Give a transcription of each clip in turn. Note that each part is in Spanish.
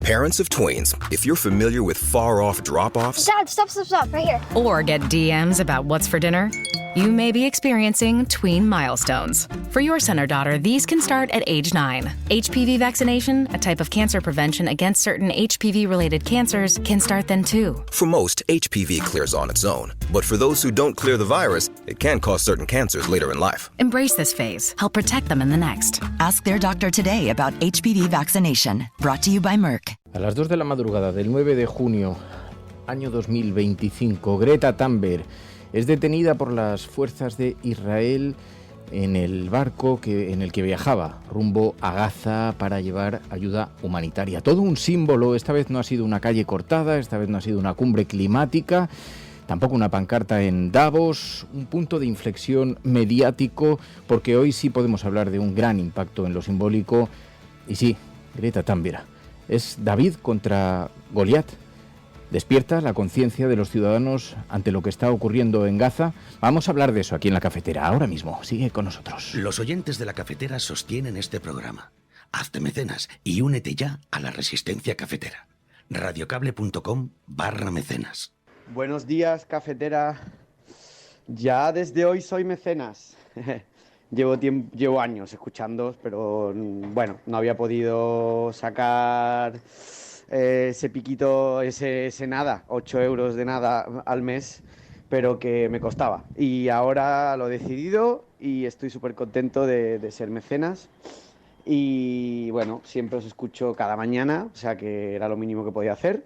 Parents of tweens, if you're familiar with far-off drop-offs... Dad, stop, right here. Or get DMs about what's for dinner, you may be experiencing tween milestones. For your son or daughter, these can start at age 9. HPV vaccination, a type of cancer prevention against certain HPV-related cancers, can start then too. For most, HPV clears on its own. But for those who don't clear the virus, it can cause certain cancers later in life. Embrace this phase. Help protect them in the next. Ask their doctor today about HPV vaccination. Brought to you by Merck. A las 2 de la madrugada del 9 de junio, año 2025, Greta Thunberg es detenida por las fuerzas de Israel en el barco en el que viajaba rumbo a Gaza para llevar ayuda humanitaria. Todo un símbolo. Esta vez no ha sido una calle cortada, esta vez no ha sido una cumbre climática, tampoco una pancarta en Davos, un punto de inflexión mediático, porque hoy sí podemos hablar de un gran impacto en lo simbólico. Y sí, Greta Thunberg es David contra Goliat. Despierta la conciencia de los ciudadanos ante lo que está ocurriendo en Gaza. Vamos a hablar de eso aquí en La Cafetera, ahora mismo. Sigue con nosotros. Los oyentes de La Cafetera sostienen este programa. Hazte mecenas y únete ya a la resistencia cafetera. radiocable.com/mecenas. Buenos días, cafetera. Ya desde hoy soy mecenas. Llevo años escuchando, pero bueno, no había podido sacar ese piquito, ese nada, 8 euros de nada al mes, pero que me costaba. Y ahora lo he decidido y estoy súper contento de ser mecenas. Y bueno, siempre os escucho cada mañana, o sea que era lo mínimo que podía hacer.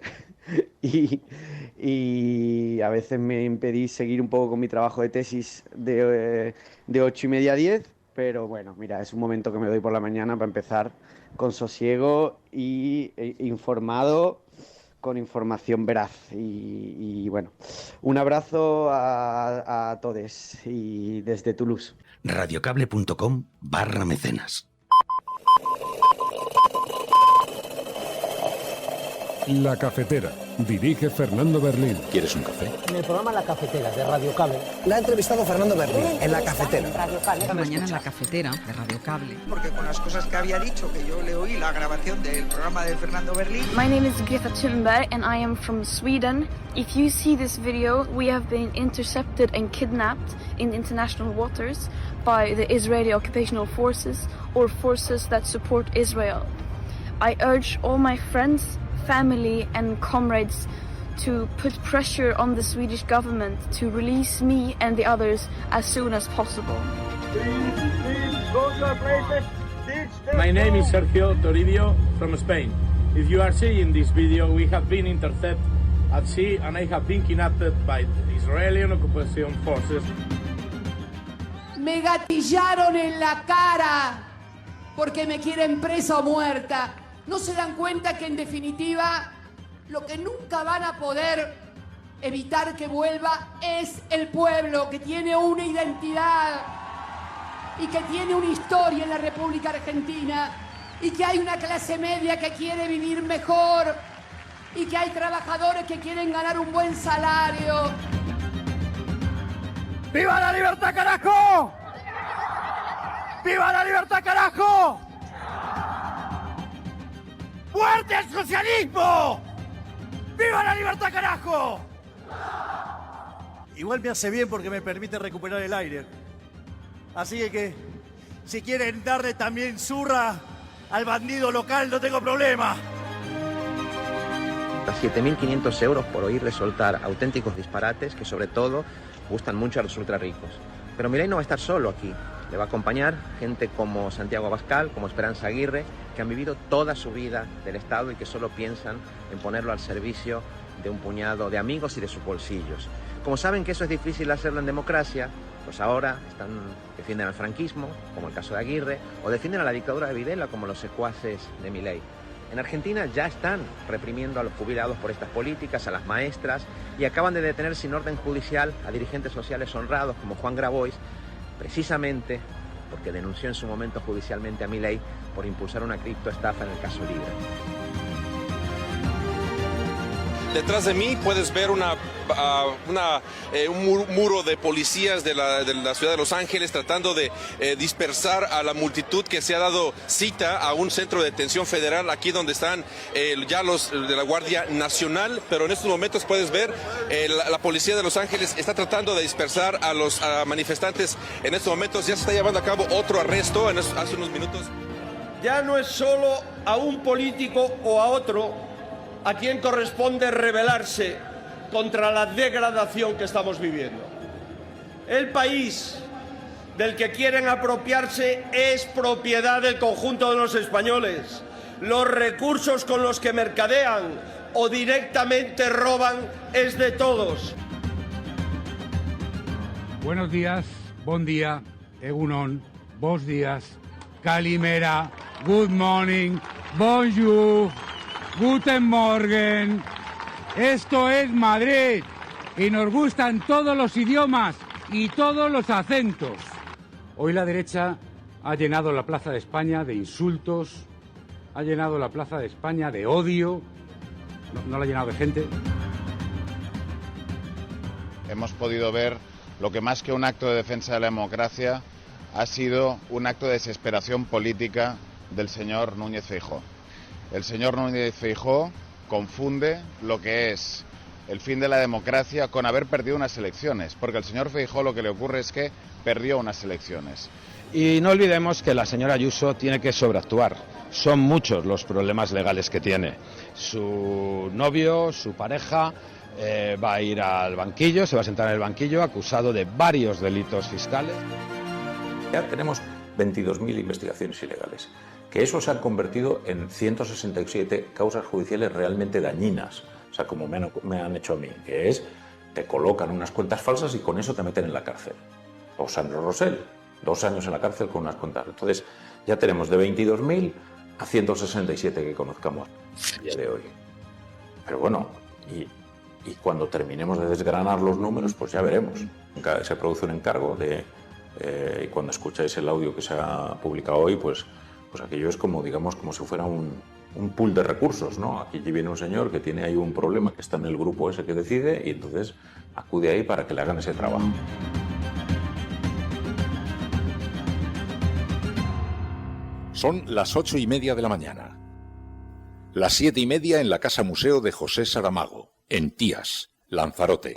y a veces me impedís seguir un poco con mi trabajo de tesis de 8:30 a 10, pero bueno, mira, es un momento que me doy por la mañana para empezar con sosiego y informado, con información veraz. Y bueno, un abrazo a todos y desde Toulouse. radiocable.com/mecenas. La Cafetera. Dirige Fernando Berlín. ¿Quieres un café? En el programa La Cafetera de Radio Cable. La ha entrevistado Fernando Berlín en La Cafetera. Esta mañana en La Cafetera de Radio Cable. Porque con las cosas que había dicho, que yo le oí la grabación del programa de Fernando Berlín. My name is Greta Thunberg and I am from Sweden. If you see this video, we have been intercepted and kidnapped in international waters by the Israeli occupational forces or forces that support Israel. I urge all my friends, family and comrades to put pressure on the Swedish government to release me and the others as soon as possible. My name is Sergio Toribio from Spain. If you are seeing this video, we have been intercepted at sea and I have been kidnapped by the Israeli occupation forces. Me gatillaron en la cara porque me quieren presa o muerta. ¿No se dan cuenta que en definitiva lo que nunca van a poder evitar que vuelva es el pueblo, que tiene una identidad y que tiene una historia en la República Argentina y que hay una clase media que quiere vivir mejor y que hay trabajadores que quieren ganar un buen salario? ¡Viva la libertad, carajo! ¡Viva la libertad, carajo! ¡Muerte al socialismo! ¡Viva la libertad, carajo! Igual me hace bien porque me permite recuperar el aire. Así que si quieren darle también zurra al bandido local, no tengo problema. 7.500 euros por oírle soltar auténticos disparates que sobre todo gustan mucho a los ultrarricos. Pero Milei no va a estar solo aquí. Le va a acompañar gente como Santiago Abascal, como Esperanza Aguirre, que han vivido toda su vida del Estado y que solo piensan en ponerlo al servicio de un puñado de amigos y de sus bolsillos. Como saben que eso es difícil hacerlo en democracia, pues ahora defienden al franquismo, como el caso de Aguirre, o defienden a la dictadura de Videla, como los secuaces de Milei. En Argentina ya están reprimiendo a los jubilados por estas políticas, a las maestras, y acaban de detener sin orden judicial a dirigentes sociales honrados como Juan Grabois, precisamente porque denunció en su momento judicialmente a Milei por impulsar una criptoestafa en el caso Libra. Detrás de mí puedes ver un muro de policías de la ciudad de Los Ángeles tratando de dispersar a la multitud que se ha dado cita a un centro de detención federal, aquí donde están ya los de la Guardia Nacional, pero en estos momentos puedes ver la policía de Los Ángeles está tratando de dispersar a los manifestantes. En estos momentos ya se está llevando a cabo otro arresto hace unos minutos. Ya no es solo a un político o a otro a quien corresponde rebelarse contra la degradación que estamos viviendo. El país del que quieren apropiarse es propiedad del conjunto de los españoles. Los recursos con los que mercadean o directamente roban es de todos. Buenos días, bon día, egunon, bos días, calimera, good morning, bonjour, guten morgen. Esto es Madrid y nos gustan todos los idiomas y todos los acentos. Hoy la derecha ha llenado la Plaza de España de insultos, ha llenado la Plaza de España de odio, no la ha llenado de gente. Hemos podido ver lo que más que un acto de defensa de la democracia ha sido un acto de desesperación política del señor Núñez Feijóo. El señor Núñez Feijóo confunde lo que es el fin de la democracia con haber perdido unas elecciones, porque al señor Feijóo lo que le ocurre es que perdió unas elecciones. Y no olvidemos que la señora Ayuso tiene que sobreactuar. Son muchos los problemas legales que tiene. Su novio, su pareja, va a ir al banquillo, se va a sentar en el banquillo acusado de varios delitos fiscales. Ya tenemos 22.000 investigaciones ilegales, que eso se han convertido en 167 causas judiciales realmente dañinas, o sea, como me han hecho a mí, que es, te colocan unas cuentas falsas y con eso te meten en la cárcel. O Sandro Rosell, 2 años en la cárcel con unas cuentas. Entonces, ya tenemos de 22.000 a 167 que conozcamos a día de hoy. Pero bueno, y cuando terminemos de desgranar los números, pues ya veremos. Se produce un encargo y cuando escucháis el audio que se ha publicado hoy, pues aquello es como, digamos, como si fuera un pool de recursos, ¿no? Aquí viene un señor que tiene ahí un problema, que está en el grupo ese que decide, y entonces acude ahí para que le hagan ese trabajo. Son las 8:30 de la mañana. Las 7:30 en la Casa Museo de José Saramago, en Tías, Lanzarote.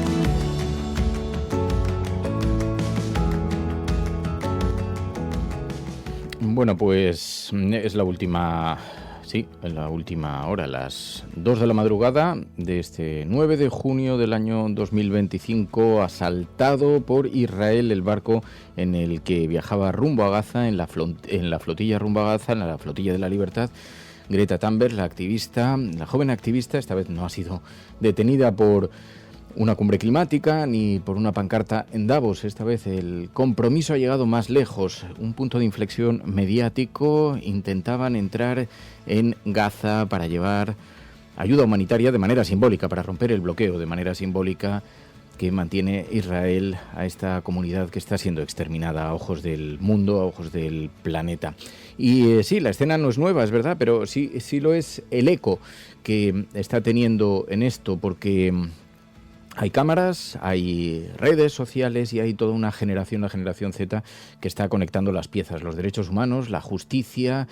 Bueno, pues es la última, en la última hora, las 2 de la madrugada de este 9 de junio del año 2025, asaltado por Israel el barco en el que viajaba rumbo a Gaza, en la flotilla rumbo a Gaza, en la flotilla de la libertad. Greta Thunberg, la joven activista, esta vez no ha sido detenida por una cumbre climática ni por una pancarta en Davos. Esta vez el compromiso ha llegado más lejos, un punto de inflexión mediático. Intentaban entrar en Gaza para llevar ayuda humanitaria de manera simbólica, para romper el bloqueo de manera simbólica que mantiene Israel a esta comunidad que está siendo exterminada a ojos del mundo, a ojos del planeta. Y sí, la escena no es nueva, es verdad, pero sí lo es el eco que está teniendo en esto, porque hay cámaras, hay redes sociales y hay toda una generación, la generación Z, que está conectando las piezas, los derechos humanos, la justicia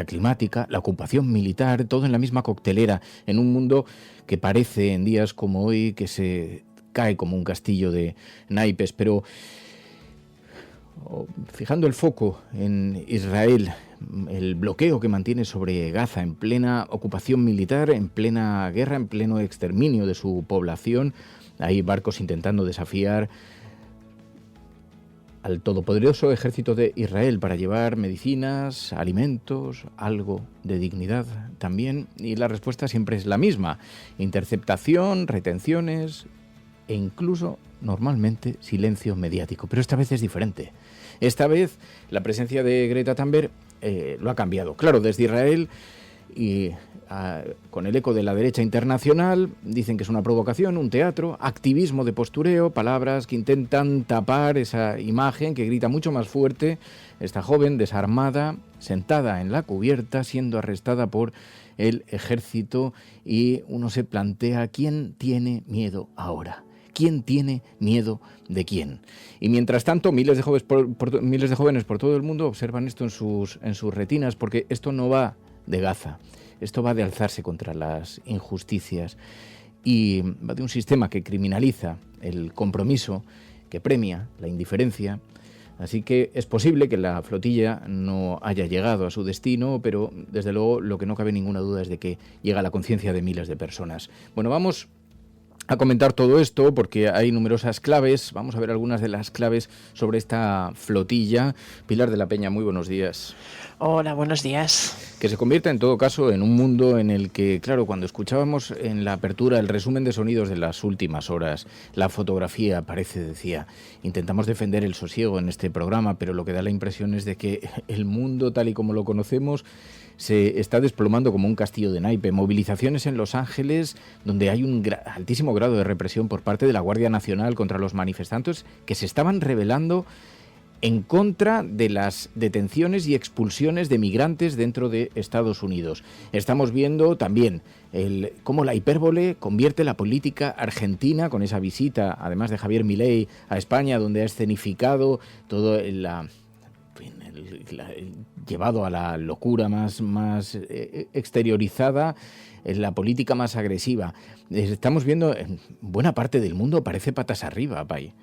climática, la ocupación militar, todo en la misma coctelera, en un mundo que parece en días como hoy que se cae como un castillo de naipes. Pero fijando el foco en Israel, el bloqueo que mantiene sobre Gaza en plena ocupación militar, en plena guerra, en pleno exterminio de su población, hay barcos intentando desafiar al todopoderoso ejército de Israel para llevar medicinas, alimentos, algo de dignidad también, y la respuesta siempre es la misma: interceptación, retenciones e incluso, normalmente, silencio mediático. Pero esta vez es diferente. Esta vez la presencia de Greta Thunberg lo ha cambiado. Claro, desde Israel y con el eco de la derecha internacional. Dicen que es una provocación, un teatro, activismo de postureo, palabras que intentan tapar esa imagen que grita mucho más fuerte. Esta joven desarmada, sentada en la cubierta, siendo arrestada por el ejército, y uno se plantea quién tiene miedo ahora. ¿Quién tiene miedo de quién? Y mientras tanto, miles de jóvenes por todo el mundo observan esto en sus retinas, porque esto no va de Gaza, esto va de alzarse contra las injusticias y va de un sistema que criminaliza el compromiso, que premia la indiferencia. Así que es posible que la flotilla no haya llegado a su destino, pero desde luego lo que no cabe ninguna duda es de que llega a la conciencia de miles de personas. Bueno, vamos a comentar todo esto porque hay numerosas claves. Vamos a ver algunas de las claves sobre esta flotilla. Pilar de la Peña, muy buenos días. Hola, buenos días. Que se convierta en todo caso en un mundo en el que, claro, cuando escuchábamos en la apertura el resumen de sonidos de las últimas horas, la fotografía aparece, decía, intentamos defender el sosiego en este programa, pero lo que da la impresión es de que el mundo tal y como lo conocemos se está desplomando como un castillo de naipe. Movilizaciones en Los Ángeles, donde hay un altísimo grado de represión por parte de la Guardia Nacional contra los manifestantes que se estaban rebelando en contra de las detenciones y expulsiones de migrantes dentro de Estados Unidos. Estamos viendo también cómo la hipérbole convierte la política argentina con esa visita, además de Javier Milei, a España, donde ha escenificado todo llevado a la locura más exteriorizada, la política más agresiva. Estamos viendo en buena parte del mundo parece patas arriba, Pai.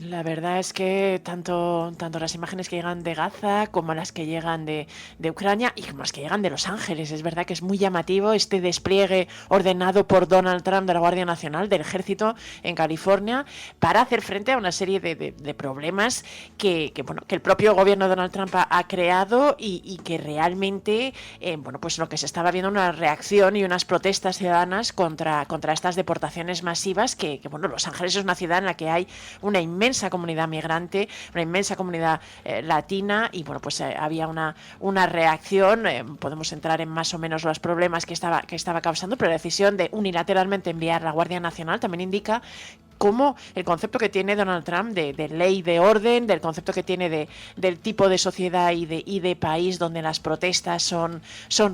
La verdad es que tanto las imágenes que llegan de Gaza como las que llegan de Ucrania y como las que llegan de Los Ángeles, es verdad que es muy llamativo este despliegue ordenado por Donald Trump de la Guardia Nacional, del Ejército en California, para hacer frente a una serie de problemas que el propio gobierno de Donald Trump ha creado y que realmente, pues lo que se estaba viendo una reacción y unas protestas ciudadanas contra estas deportaciones masivas que Los Ángeles es una ciudad en la que hay una inmensa comunidad migrante, una inmensa comunidad latina y había una reacción. Podemos entrar en más o menos los problemas que estaba causando, pero la decisión de unilateralmente enviar la Guardia Nacional también indica cómo el concepto que tiene Donald Trump de ley, de orden, del concepto que tiene del tipo de sociedad y de país donde las protestas son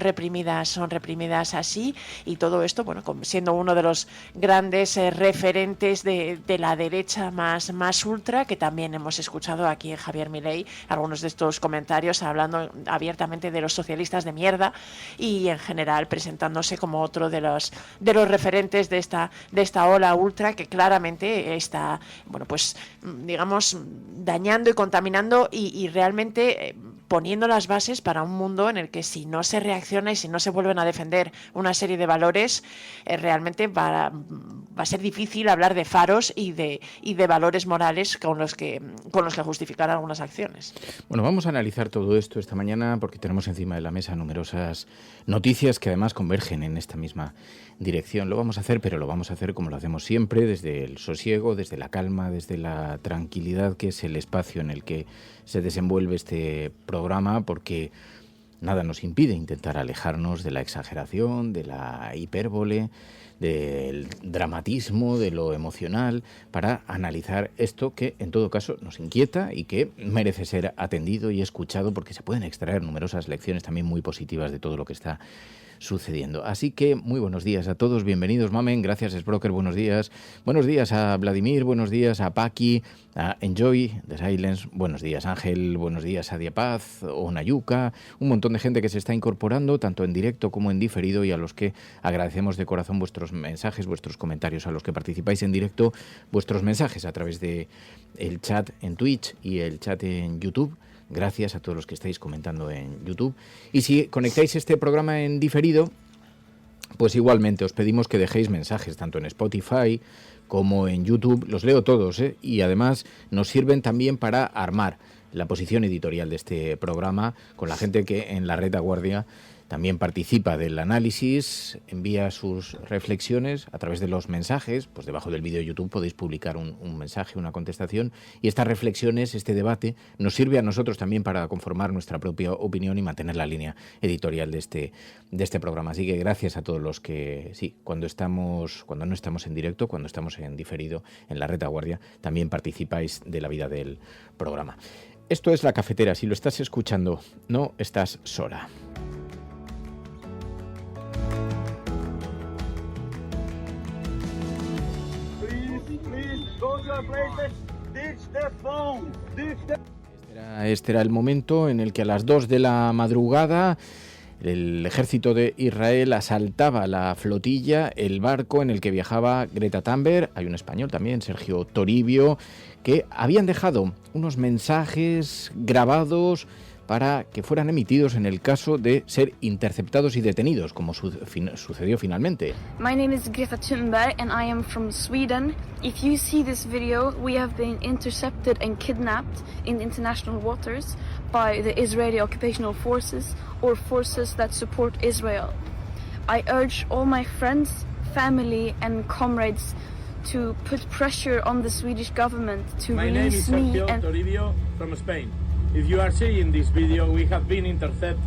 reprimidas así, y todo esto, siendo uno de los grandes referentes de la derecha más ultra, que también hemos escuchado aquí en Javier Milei algunos de estos comentarios hablando abiertamente de los socialistas de mierda y en general presentándose como otro de los referentes de esta ola ultra que claramente está, digamos, dañando y contaminando y realmente poniendo las bases para un mundo en el que si no se reacciona y si no se vuelven a defender una serie de valores, realmente va a ser difícil hablar de faros y de valores morales con los que justificar algunas acciones. Bueno, vamos a analizar todo esto esta mañana porque tenemos encima de la mesa numerosas noticias que además convergen en esta misma dirección. Lo vamos a hacer, pero lo vamos a hacer como lo hacemos siempre, desde el sosiego, desde la calma, desde la tranquilidad, que es el espacio en el que se desenvuelve este programa, porque nada nos impide intentar alejarnos de la exageración, de la hipérbole, del dramatismo, de lo emocional, para analizar esto que en todo caso nos inquieta y que merece ser atendido y escuchado, porque se pueden extraer numerosas lecciones también muy positivas de todo lo que está sucediendo. Así que muy buenos días a todos, bienvenidos Mamen, gracias Sprocker, buenos días a Vladimir, buenos días a Paqui, a Enjoy the Silence, buenos días Ángel, buenos días a Diapaz o Nayuca, un montón de gente que se está incorporando tanto en directo como en diferido y a los que agradecemos de corazón vuestros mensajes, vuestros comentarios, a los que participáis en directo, vuestros mensajes a través de el chat en Twitch y el chat en YouTube. Gracias a todos los que estáis comentando en YouTube. Y si conectáis este programa en diferido, pues igualmente os pedimos que dejéis mensajes tanto en Spotify como en YouTube. Los leo todos, y además nos sirven también para armar la posición editorial de este programa con la gente que en la retaguardia también participa del análisis, envía sus reflexiones a través de los mensajes. Pues debajo del vídeo de YouTube podéis publicar un mensaje, una contestación, y estas reflexiones, este debate, nos sirve a nosotros también para conformar nuestra propia opinión y mantener la línea editorial de este programa. Así que gracias a todos los que, sí, cuando no estamos en directo, cuando estamos en diferido en la retaguardia, también participáis de la vida del programa. Esto es La Cafetera. Si lo estás escuchando, no estás sola. Este era el momento en el que a las 2 de la madrugada el ejército de Israel asaltaba la flotilla, el barco en el que viajaba Greta Thunberg. Hay un español también, Sergio Toribio, que habían dejado unos mensajes grabados para que fueran emitidos en el caso de ser interceptados y detenidos, como sucedió finalmente. My name is Greta Thunberg and I am from Sweden. If you see this video, we have been intercepted and kidnapped in international waters by the Israeli occupational forces or forces that support Israel. I urge all my friends, family and comrades to put pressure on the Swedish government to release me. My name is Sergio Toribio from Spain. If you are seeing this video, we have been intercepted.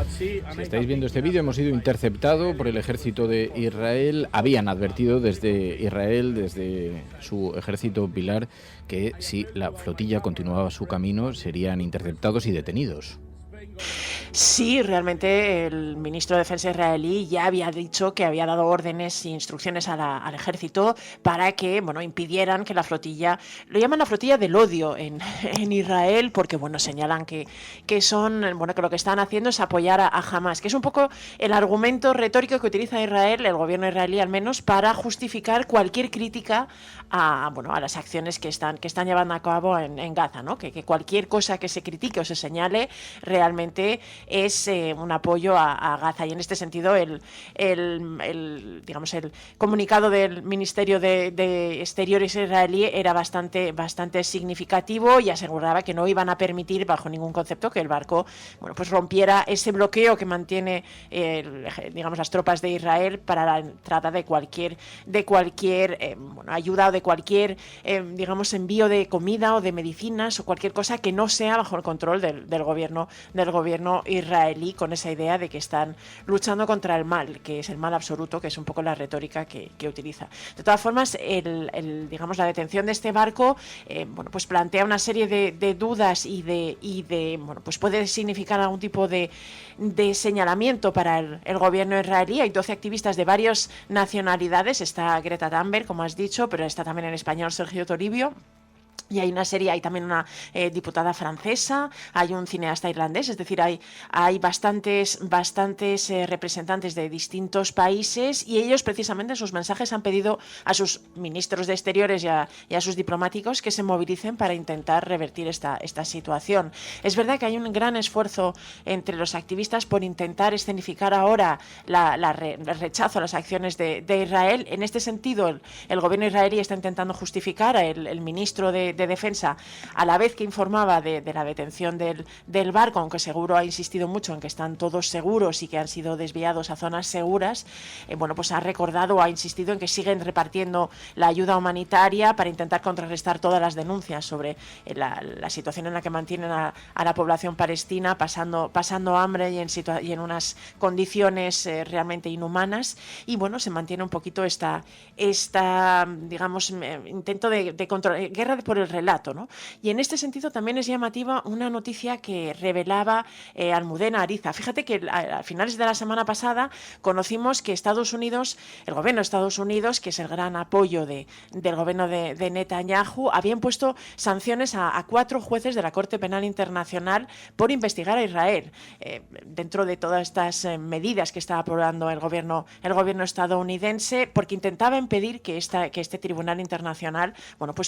Si estáis viendo este vídeo, hemos sido interceptados por el ejército de Israel. Habían advertido desde Israel, desde su ejército pilar, que si la flotilla continuaba su camino, serían interceptados y detenidos. Sí, realmente el ministro de Defensa israelí ya había dicho que había dado órdenes e instrucciones al ejército para que, impidieran que la flotilla, lo llaman la flotilla del odio en Israel, porque, señalan que son, que lo que están haciendo es apoyar a Hamas, que es un poco el argumento retórico que utiliza Israel, el gobierno israelí al menos, para justificar cualquier crítica a las acciones que están llevando a cabo en Gaza, ¿no? Que cualquier cosa que se critique o se señale realmente es un apoyo a Gaza, y en este sentido el comunicado del Ministerio de Exteriores israelí era bastante significativo y aseguraba que no iban a permitir bajo ningún concepto que el barco rompiera ese bloqueo que mantiene las tropas de Israel para la entrada de cualquier ayuda o de cualquier envío de comida o de medicinas o cualquier cosa que no sea bajo el control del gobierno israelí, con esa idea de que están luchando contra el mal, que es el mal absoluto, que es un poco la retórica que utiliza. De todas formas, la detención de este barco plantea una serie de dudas y puede significar algún tipo de señalamiento para el gobierno israelí. Hay 12 activistas de varias nacionalidades. Está Greta Thunberg, como has dicho, pero está también en español Sergio Toribio. Y hay también una diputada francesa, hay un cineasta irlandés, es decir, hay bastantes representantes de distintos países, y ellos precisamente en sus mensajes han pedido a sus ministros de Exteriores y a sus diplomáticos que se movilicen para intentar revertir esta situación. Es verdad que hay un gran esfuerzo entre los activistas por intentar escenificar ahora el rechazo a las acciones de Israel. En este sentido, el gobierno israelí está intentando justificar el ministro de Defensa, a la vez que informaba de la detención del barco, aunque seguro ha insistido mucho en que están todos seguros y que han sido desviados a zonas seguras. Ha recordado, ha insistido en que siguen repartiendo la ayuda humanitaria para intentar contrarrestar todas las denuncias sobre la situación en la que mantienen a la población palestina pasando hambre y en unas condiciones realmente inhumanas. Y se mantiene un poquito esta intento de control, guerra por el relato, ¿no? Y en este sentido también es llamativa una noticia que revelaba Almudena Ariza. Fíjate que a finales de la semana pasada conocimos que Estados Unidos, el gobierno de Estados Unidos, que es el gran apoyo del gobierno de Netanyahu, había impuesto sanciones a 4 jueces de la Corte Penal Internacional por investigar a Israel. Dentro de todas estas medidas que estaba aprobando el gobierno estadounidense, porque intentaba impedir que este tribunal internacional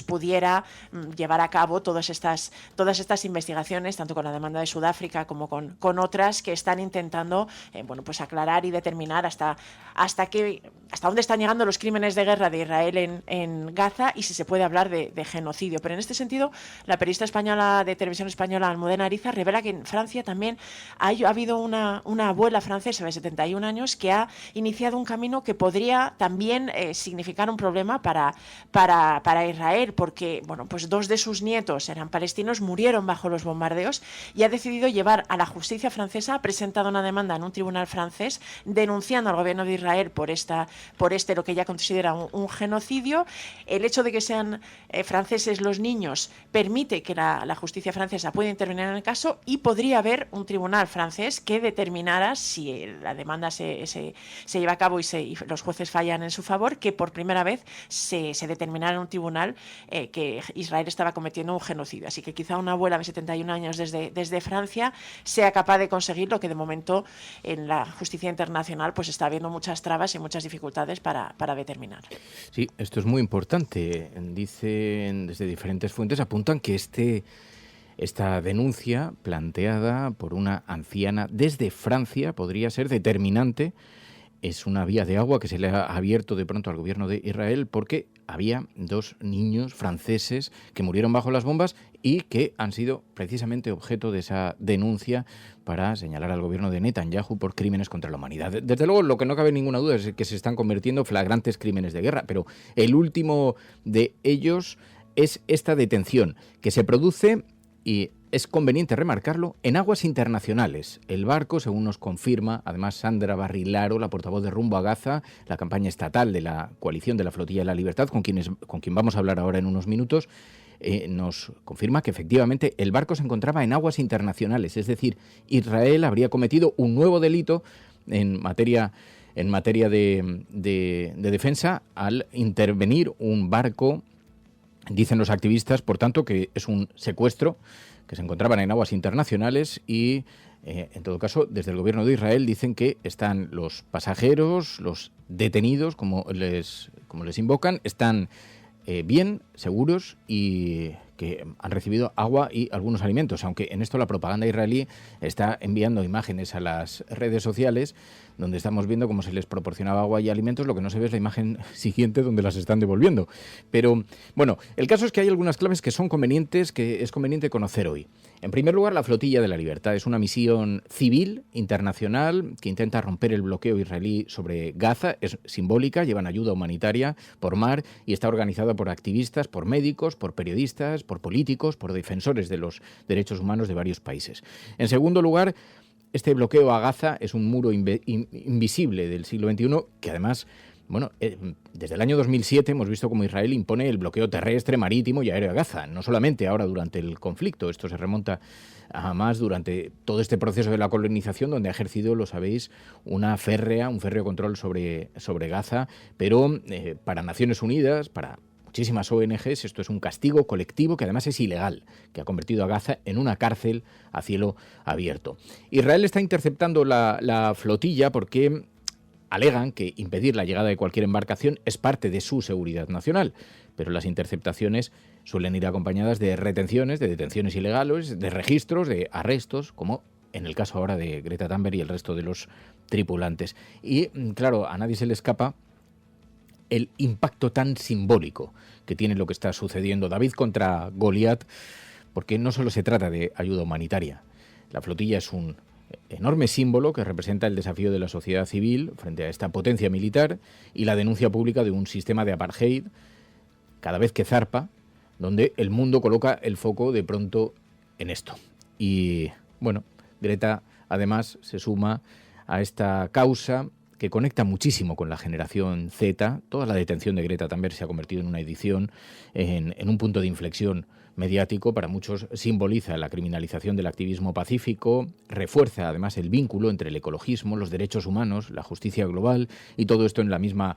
pudiera llevar a cabo todas estas investigaciones, tanto con la demanda de Sudáfrica como con otras que están intentando pues aclarar y determinar hasta dónde están llegando los crímenes de guerra de Israel en Gaza y si se puede hablar de genocidio. Pero en este sentido, la periodista española de televisión española Almudena Ariza revela que en Francia también ha habido una abuela francesa de 71 años que ha iniciado un camino que podría también significar un problema para Israel, porque pues 2 de sus nietos eran palestinos, murieron bajo los bombardeos y ha decidido llevar a la justicia francesa, ha presentado una demanda en un tribunal francés denunciando al gobierno de Israel por lo que ella considera un genocidio. El hecho de que sean franceses los niños permite que la justicia francesa pueda intervenir en el caso y podría haber un tribunal francés que determinara, si la demanda se lleva a cabo y los jueces fallan en su favor, que por primera vez se determinara en un tribunal que Israel estaba cometiendo un genocidio. Así que quizá una abuela de 71 años desde Francia sea capaz de conseguir lo que de momento en la justicia internacional pues está habiendo muchas trabas y muchas dificultades para determinar. Sí, esto es muy importante. Dicen desde diferentes fuentes, apuntan que esta denuncia planteada por una anciana desde Francia podría ser determinante. Es una vía de agua que se le ha abierto de pronto al gobierno de Israel porque había 2 niños franceses que murieron bajo las bombas y que han sido precisamente objeto de esa denuncia para señalar al gobierno de Netanyahu por crímenes contra la humanidad. Desde luego, lo que no cabe ninguna duda es que se están convirtiendo en flagrantes crímenes de guerra, pero el último de ellos es esta detención que se produce, y es conveniente remarcarlo, en aguas internacionales. El barco, según nos confirma, además Sandra Barrilaro, la portavoz de Rumbo a Gaza, la campaña estatal de la coalición de la Flotilla de la Libertad, con quien vamos a hablar ahora en unos minutos, nos confirma que efectivamente el barco se encontraba en aguas internacionales. Es decir, Israel habría cometido un nuevo delito en materia de defensa al intervenir un barco. Dicen los activistas, por tanto, que es un secuestro, que se encontraban en aguas internacionales y, en todo caso, desde el gobierno de Israel dicen que están los pasajeros, los detenidos, como les invocan, están bien, seguros y que han recibido agua y algunos alimentos, aunque en esto la propaganda israelí está enviando imágenes a las redes sociales donde estamos viendo cómo se les proporcionaba agua y alimentos. Lo que no se ve es la imagen siguiente donde las están devolviendo. Pero, bueno, el caso es que hay algunas claves que son convenientes, que es conveniente conocer hoy. En primer lugar, la Flotilla de la Libertad es una misión civil internacional que intenta romper el bloqueo israelí sobre Gaza. Es simbólica, llevan ayuda humanitaria por mar y está organizada por activistas, por médicos, por periodistas, por políticos, por defensores de los derechos humanos de varios países. En segundo lugar, este bloqueo a Gaza es un muro invisible del siglo XXI que además, desde el año 2007 hemos visto cómo Israel impone el bloqueo terrestre, marítimo y aéreo a Gaza. No solamente ahora durante el conflicto, esto se remonta a más durante todo este proceso de la colonización donde ha ejercido, lo sabéis, un férreo control sobre Gaza, pero para Naciones Unidas, para muchísimas ONGs, esto es un castigo colectivo que además es ilegal, que ha convertido a Gaza en una cárcel a cielo abierto. Israel está interceptando la flotilla porque alegan que impedir la llegada de cualquier embarcación es parte de su seguridad nacional, pero las interceptaciones suelen ir acompañadas de retenciones, de detenciones ilegales, de registros, de arrestos, como en el caso ahora de Greta Thunberg y el resto de los tripulantes. Y claro, a nadie se le escapa el impacto tan simbólico que tiene lo que está sucediendo. David contra Goliat, porque no solo se trata de ayuda humanitaria. La flotilla es un enorme símbolo que representa el desafío de la sociedad civil frente a esta potencia militar y la denuncia pública de un sistema de apartheid cada vez que zarpa, donde el mundo coloca el foco de pronto en esto. Y bueno, Greta además se suma a esta causa que conecta muchísimo con la generación Z. Toda la detención de Greta Thunberg se ha convertido en una edición, en un punto de inflexión mediático. Para muchos simboliza la criminalización del activismo pacífico, refuerza además el vínculo entre el ecologismo, los derechos humanos, la justicia global y todo esto en la misma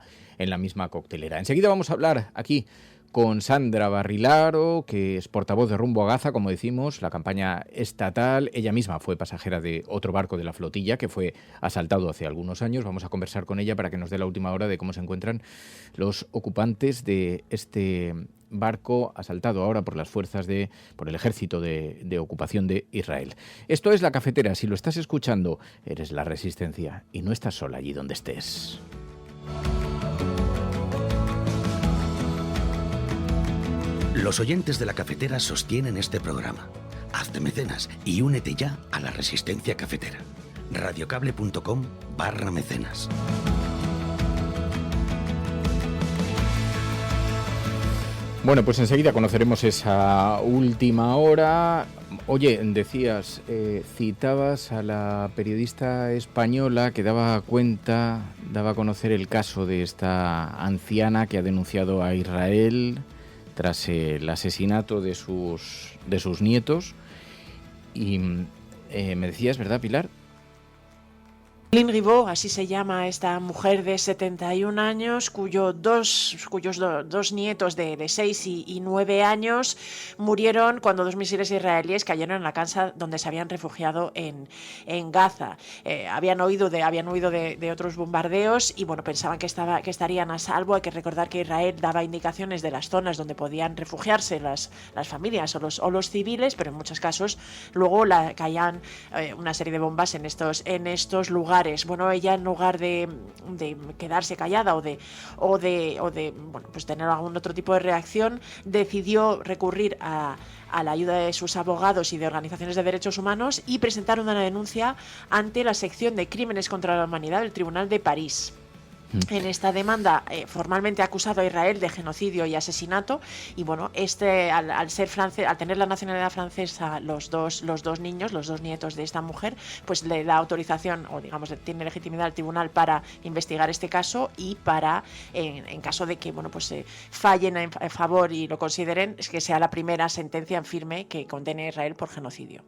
coctelera. Enseguida vamos a hablar aquí con Sandra Barrilaro, que es portavoz de Rumbo a Gaza, como decimos, la campaña estatal. Ella misma fue pasajera de otro barco de la flotilla que fue asaltado hace algunos años. Vamos a conversar con ella para que nos dé la última hora de cómo se encuentran los ocupantes de este barco asaltado ahora por el ejército de ocupación de Israel. Esto es La Cafetera. Si lo estás escuchando, eres La Resistencia y no estás sola allí donde estés. Los oyentes de La Cafetera sostienen este programa. Hazte mecenas y únete ya a La Resistencia Cafetera. radiocable.com/mecenas. Bueno, pues enseguida conoceremos esa última hora. Oye, decías, citabas a la periodista española que daba a conocer el caso de esta anciana que ha denunciado a Israel tras el asesinato de sus nietos. Y me decías, ¿verdad, Pilar? Lynn Ribot, así se llama esta mujer de 71 años, cuyos dos nietos de 6 y 9 años murieron cuando 2 misiles israelíes cayeron en la casa donde se habían refugiado en Gaza. Habían huido de otros bombardeos y bueno, pensaban que estarían a salvo. Hay que recordar que Israel daba indicaciones de las zonas donde podían refugiarse las familias o los civiles, pero en muchos casos luego caían una serie de bombas en estos lugares. Bueno, ella en lugar de quedarse callada o de bueno, pues tener algún otro tipo de reacción, decidió recurrir a la ayuda de sus abogados y de organizaciones de derechos humanos y presentar una denuncia ante la sección de crímenes contra la humanidad del Tribunal de París. En esta demanda formalmente ha acusado a Israel de genocidio y asesinato y bueno, al ser francés, al tener la nacionalidad francesa, los dos nietos de esta mujer, pues le da autorización o digamos tiene legitimidad al tribunal para investigar este caso y para en caso de que bueno pues se fallen en favor y lo consideren, es que sea la primera sentencia en firme que condene a Israel por genocidio.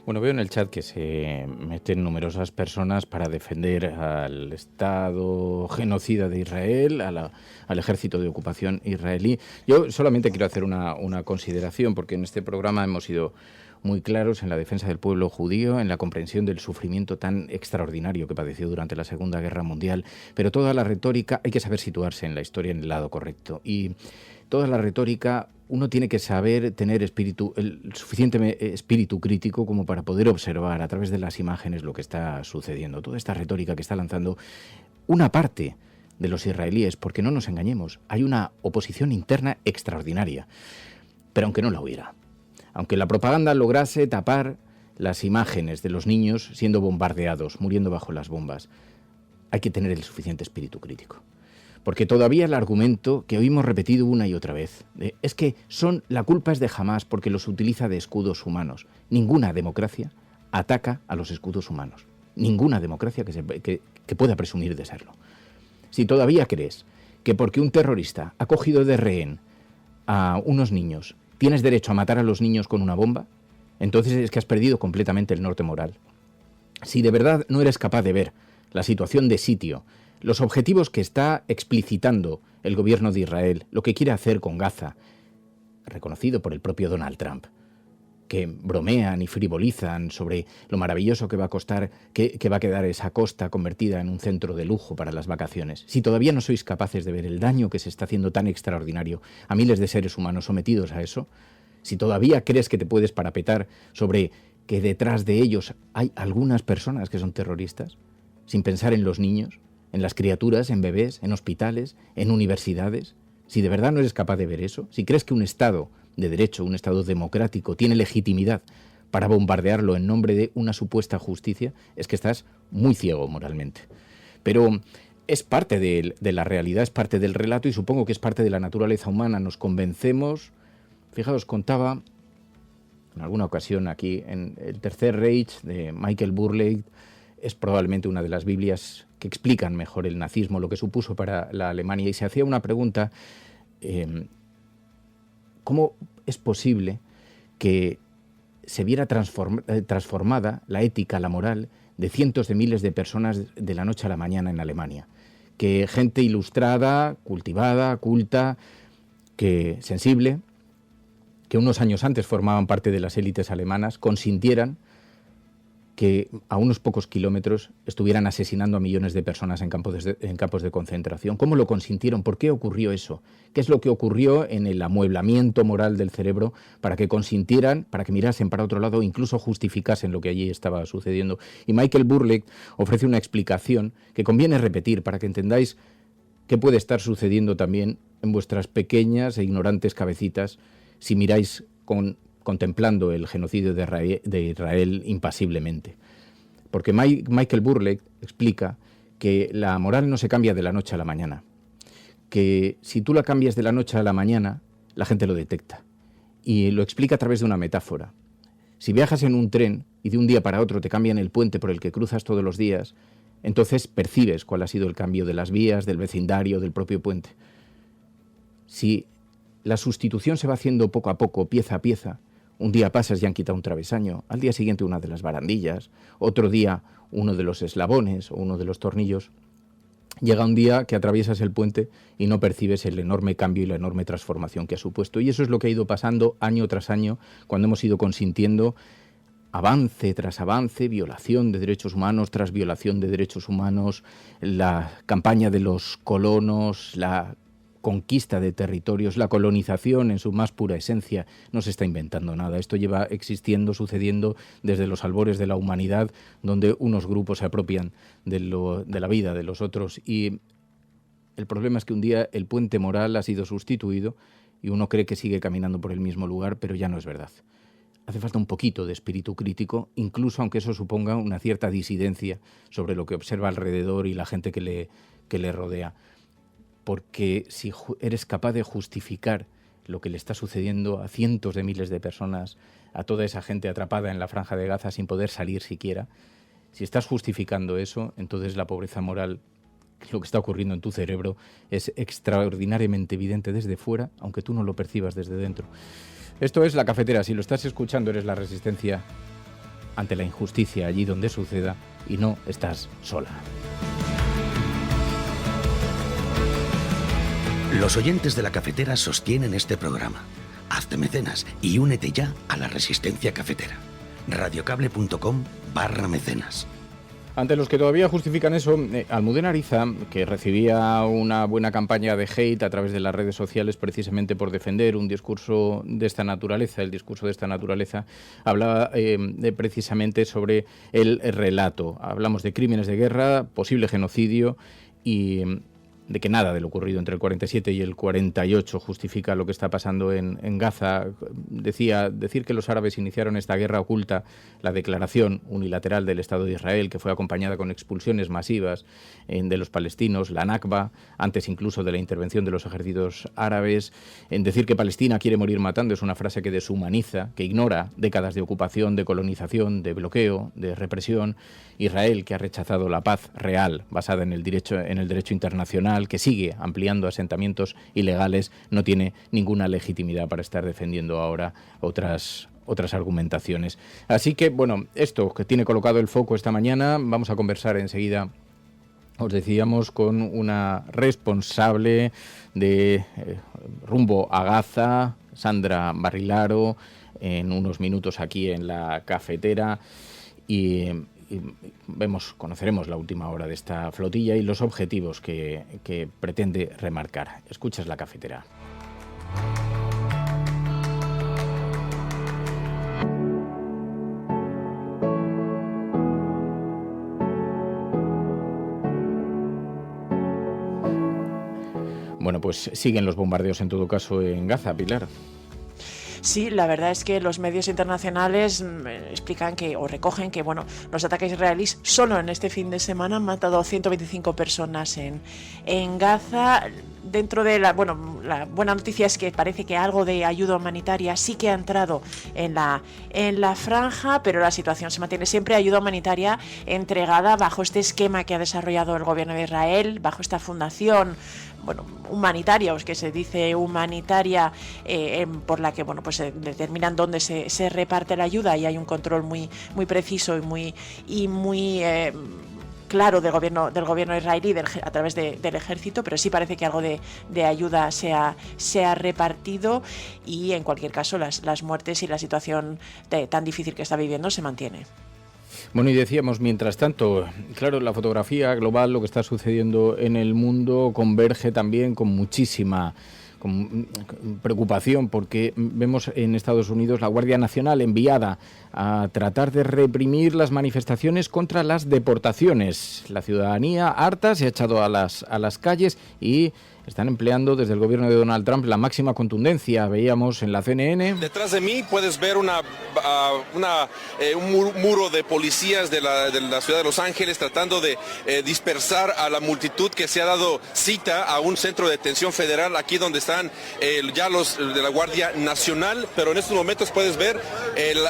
Bueno, veo en el chat que se meten numerosas personas para defender al Estado genocida de Israel, al ejército de ocupación israelí. Yo solamente quiero hacer una consideración, porque en este programa hemos sido muy claros en la defensa del pueblo judío, en la comprensión del sufrimiento tan extraordinario que padeció durante la Segunda Guerra Mundial, pero toda la retórica, hay que saber situarse en la historia en el lado correcto. Y toda la retórica, uno tiene que saber tener el suficiente espíritu crítico como para poder observar a través de las imágenes lo que está sucediendo. Toda esta retórica que está lanzando una parte de los israelíes, porque no nos engañemos, hay una oposición interna extraordinaria. Pero aunque no la hubiera, aunque la propaganda lograse tapar las imágenes de los niños siendo bombardeados, muriendo bajo las bombas, hay que tener el suficiente espíritu crítico. Porque todavía el argumento que oímos repetido una y otra vez es que la culpa es de Hamás porque los utiliza de escudos humanos. Ninguna democracia ataca a los escudos humanos. Ninguna democracia que pueda presumir de serlo. Si todavía crees que porque un terrorista ha cogido de rehén a unos niños, tienes derecho a matar a los niños con una bomba, entonces es que has perdido completamente el norte moral. Si de verdad no eres capaz de ver la situación de sitio, los objetivos que está explicitando el gobierno de Israel, lo que quiere hacer con Gaza, reconocido por el propio Donald Trump, que bromean y frivolizan sobre lo maravilloso que va a costar, que va a quedar esa costa convertida en un centro de lujo para las vacaciones. Si todavía no sois capaces de ver el daño que se está haciendo tan extraordinario a miles de seres humanos sometidos a eso, si todavía crees que te puedes parapetar sobre que detrás de ellos hay algunas personas que son terroristas, sin pensar en los niños, en las criaturas, en bebés, en hospitales, en universidades. Si de verdad no eres capaz de ver eso, si crees que un Estado de derecho, un Estado democrático, tiene legitimidad para bombardearlo en nombre de una supuesta justicia, es que estás muy ciego moralmente. Pero es parte de la realidad, es parte del relato y supongo que es parte de la naturaleza humana. Nos convencemos. Fijaos, contaba en alguna ocasión aquí en El Tercer Reich de Michael Burleigh, es probablemente una de las Biblias que explican mejor el nazismo, lo que supuso para la Alemania, y se hacía una pregunta, ¿cómo es posible que se viera transformada la ética, la moral de cientos de miles de personas de la noche a la mañana en Alemania? Que gente ilustrada, cultivada, culta, sensible, que unos años antes formaban parte de las élites alemanas, consintieran que a unos pocos kilómetros estuvieran asesinando a millones de personas en campos de concentración. ¿Cómo lo consintieron? ¿Por qué ocurrió eso? ¿Qué es lo que ocurrió en el amueblamiento moral del cerebro para que consintieran, para que mirasen para otro lado, incluso justificasen lo que allí estaba sucediendo? Y Michael Burleigh ofrece una explicación que conviene repetir para que entendáis qué puede estar sucediendo también en vuestras pequeñas e ignorantes cabecitas si miráis contemplando el genocidio de Israel impasiblemente. Porque Michael Burleigh explica que la moral no se cambia de la noche a la mañana, que si tú la cambias de la noche a la mañana, la gente lo detecta. Y lo explica a través de una metáfora. Si viajas en un tren y de un día para otro te cambian el puente por el que cruzas todos los días, entonces percibes cuál ha sido el cambio de las vías, del vecindario, del propio puente. Si la sustitución se va haciendo poco a poco, pieza a pieza, un día pasas y han quitado un travesaño, al día siguiente una de las barandillas, otro día uno de los eslabones o uno de los tornillos. Llega un día que atraviesas el puente y no percibes el enorme cambio y la enorme transformación que ha supuesto. Y eso es lo que ha ido pasando año tras año cuando hemos ido consintiendo avance tras avance, violación de derechos humanos tras violación de derechos humanos, la campaña de los colonos, la conquista de territorios, la colonización en su más pura esencia. No se está inventando nada. Esto lleva existiendo, sucediendo desde los albores de la humanidad, donde unos grupos se apropian de la vida de los otros. Y el problema es que un día el puente moral ha sido sustituido y uno cree que sigue caminando por el mismo lugar, pero ya no es verdad. Hace falta un poquito de espíritu crítico, incluso aunque eso suponga una cierta disidencia sobre lo que observa alrededor y la gente que le rodea. Porque si eres capaz de justificar lo que le está sucediendo a cientos de miles de personas, a toda esa gente atrapada en la Franja de Gaza sin poder salir siquiera, si estás justificando eso, entonces la pobreza moral, lo que está ocurriendo en tu cerebro, es extraordinariamente evidente desde fuera, aunque tú no lo percibas desde dentro. Esto es La Cafetera. Si lo estás escuchando, eres la resistencia ante la injusticia allí donde suceda y no estás sola. Los oyentes de La Cafetera sostienen este programa. Hazte mecenas y únete ya a la resistencia cafetera. radiocable.com/mecenas. Ante los que todavía justifican eso, Almudena Ariza, que recibía una buena campaña de hate a través de las redes sociales precisamente por defender un discurso de esta naturaleza, el discurso de esta naturaleza, hablaba precisamente sobre el relato. Hablamos de crímenes de guerra, posible genocidio y de que nada de lo ocurrido entre el 47 y el 48 justifica lo que está pasando en Gaza. Decir que los árabes iniciaron esta guerra oculta la declaración unilateral del Estado de Israel, que fue acompañada con expulsiones masivas de los palestinos, la Nakba, antes incluso de la intervención de los ejércitos árabes. En decir que Palestina quiere morir matando es una frase que deshumaniza, que ignora décadas de ocupación, de colonización, de bloqueo, de represión. Israel, que ha rechazado la paz real basada en el derecho internacional, que sigue ampliando asentamientos ilegales, no tiene ninguna legitimidad para estar defendiendo ahora otras argumentaciones. Así que, bueno, esto que tiene colocado el foco esta mañana, vamos a conversar enseguida, os decíamos, con una responsable de Rumbo a Gaza, Sandra Barrilaro, en unos minutos aquí en La Cafetera, y conoceremos la última hora de esta flotilla y los objetivos que pretende remarcar. Escuchas La Cafetera. Bueno, pues siguen los bombardeos en todo caso en Gaza, Pilar. Sí, la verdad es que los medios internacionales explican o recogen que los ataques israelíes solo en este fin de semana han matado a 125 personas en Gaza. Dentro de la buena noticia es que parece que algo de ayuda humanitaria sí que ha entrado en la franja, pero la situación se mantiene. Siempre ayuda humanitaria entregada bajo este esquema que ha desarrollado el gobierno de Israel, bajo esta fundación humanitaria, o es que se dice humanitaria, por la que se determinan dónde se reparte la ayuda y hay un control muy, muy preciso y muy claro del gobierno israelí a través del ejército, pero sí parece que algo de ayuda se ha repartido, y en cualquier caso las muertes y la situación tan difícil que está viviendo se mantiene. Bueno, y decíamos, mientras tanto, claro, la fotografía global, lo que está sucediendo en el mundo, converge también con muchísima preocupación, porque vemos en Estados Unidos la Guardia Nacional enviada a tratar de reprimir las manifestaciones contra las deportaciones. La ciudadanía harta se ha echado a las calles y están empleando desde el gobierno de Donald Trump la máxima contundencia. Veíamos en la CNN. Detrás de mí puedes ver un muro de policías de la ciudad de Los Ángeles tratando de dispersar a la multitud que se ha dado cita a un centro de detención federal aquí donde están ya los de la Guardia Nacional, pero en estos momentos puedes ver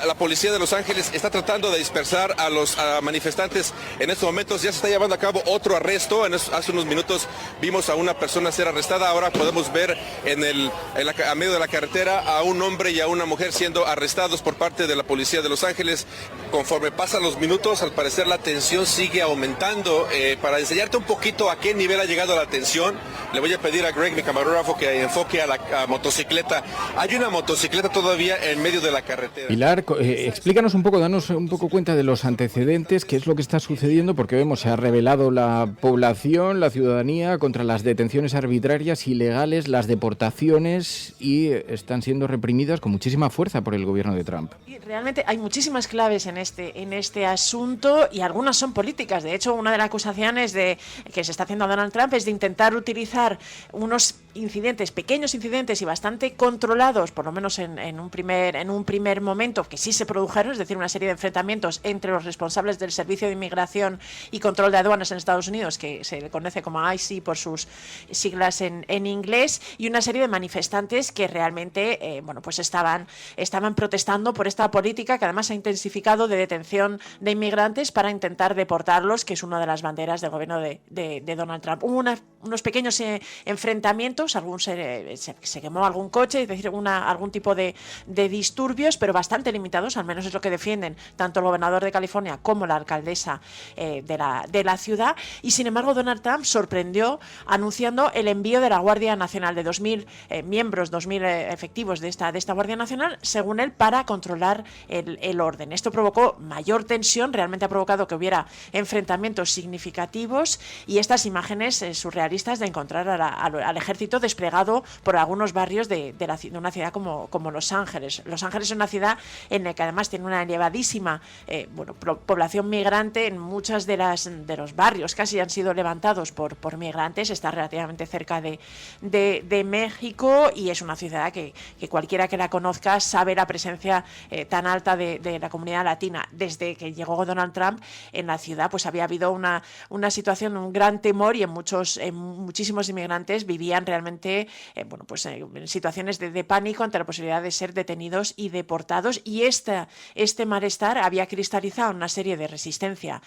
la policía de Los Ángeles está tratando de dispersar a los manifestantes. En estos momentos ya se está llevando a cabo otro arresto. Hace unos minutos vimos a una persona ser arrestada. Ahora podemos ver a medio de la carretera a un hombre y a una mujer siendo arrestados por parte de la policía de Los Ángeles. Conforme pasan los minutos, al parecer la tensión sigue aumentando. Para enseñarte un poquito a qué nivel ha llegado la tensión, le voy a pedir a Greg, mi camarógrafo, que enfoque a la motocicleta. Hay una motocicleta todavía en medio de la carretera. Pilar, explícanos un poco, danos un poco cuenta de los antecedentes, qué es lo que está sucediendo, porque vemos, se ha rebelado la población, la ciudadanía, contra las detenciones arbitrarias, ilegales, las deportaciones, y están siendo reprimidas con muchísima fuerza por el gobierno de Trump. Y realmente hay muchísimas claves en este asunto, y algunas son políticas. De hecho, una de las acusaciones que se está haciendo a Donald Trump es de intentar utilizar unos pequeños incidentes y bastante controlados, por lo menos en un primer momento, que sí se produjeron, es decir, una serie de enfrentamientos entre los responsables del Servicio de Inmigración y Control de Aduanas en Estados Unidos, que se le conoce como ICE por sus siglas en inglés, y una serie de manifestantes que realmente pues estaban protestando por esta política que además ha intensificado de detención de inmigrantes para intentar deportarlos, que es una de las banderas del gobierno de Donald Trump. Hubo unos pequeños enfrentamientos, se quemó algún coche, es decir, algún tipo de disturbios, pero bastante limitados, al menos es lo que defienden tanto el gobernador de California como la alcaldesa de la ciudad. Y sin embargo, Donald Trump sorprendió anunciando el envío de la Guardia Nacional de 2.000 miembros, 2.000 efectivos de esta Guardia Nacional, según él, para controlar el orden. Esto provocó mayor tensión, realmente ha provocado que hubiera enfrentamientos significativos, y estas imágenes surrealistas de encontrar al ejército desplegado por algunos barrios de una ciudad como Los Ángeles. Los Ángeles es una ciudad en la que además tiene una elevadísima población migrante. En muchos de los barrios casi han sido levantados por migrantes. Está relativamente cerca de México, y es una ciudad que cualquiera que la conozca sabe la presencia tan alta de la comunidad latina. Desde que llegó Donald Trump en la ciudad, pues había habido una situación, un gran temor, y muchísimos inmigrantes vivían realmente en situaciones de pánico ante la posibilidad de ser detenidos y deportados, y este malestar había cristalizado en una serie de resistencia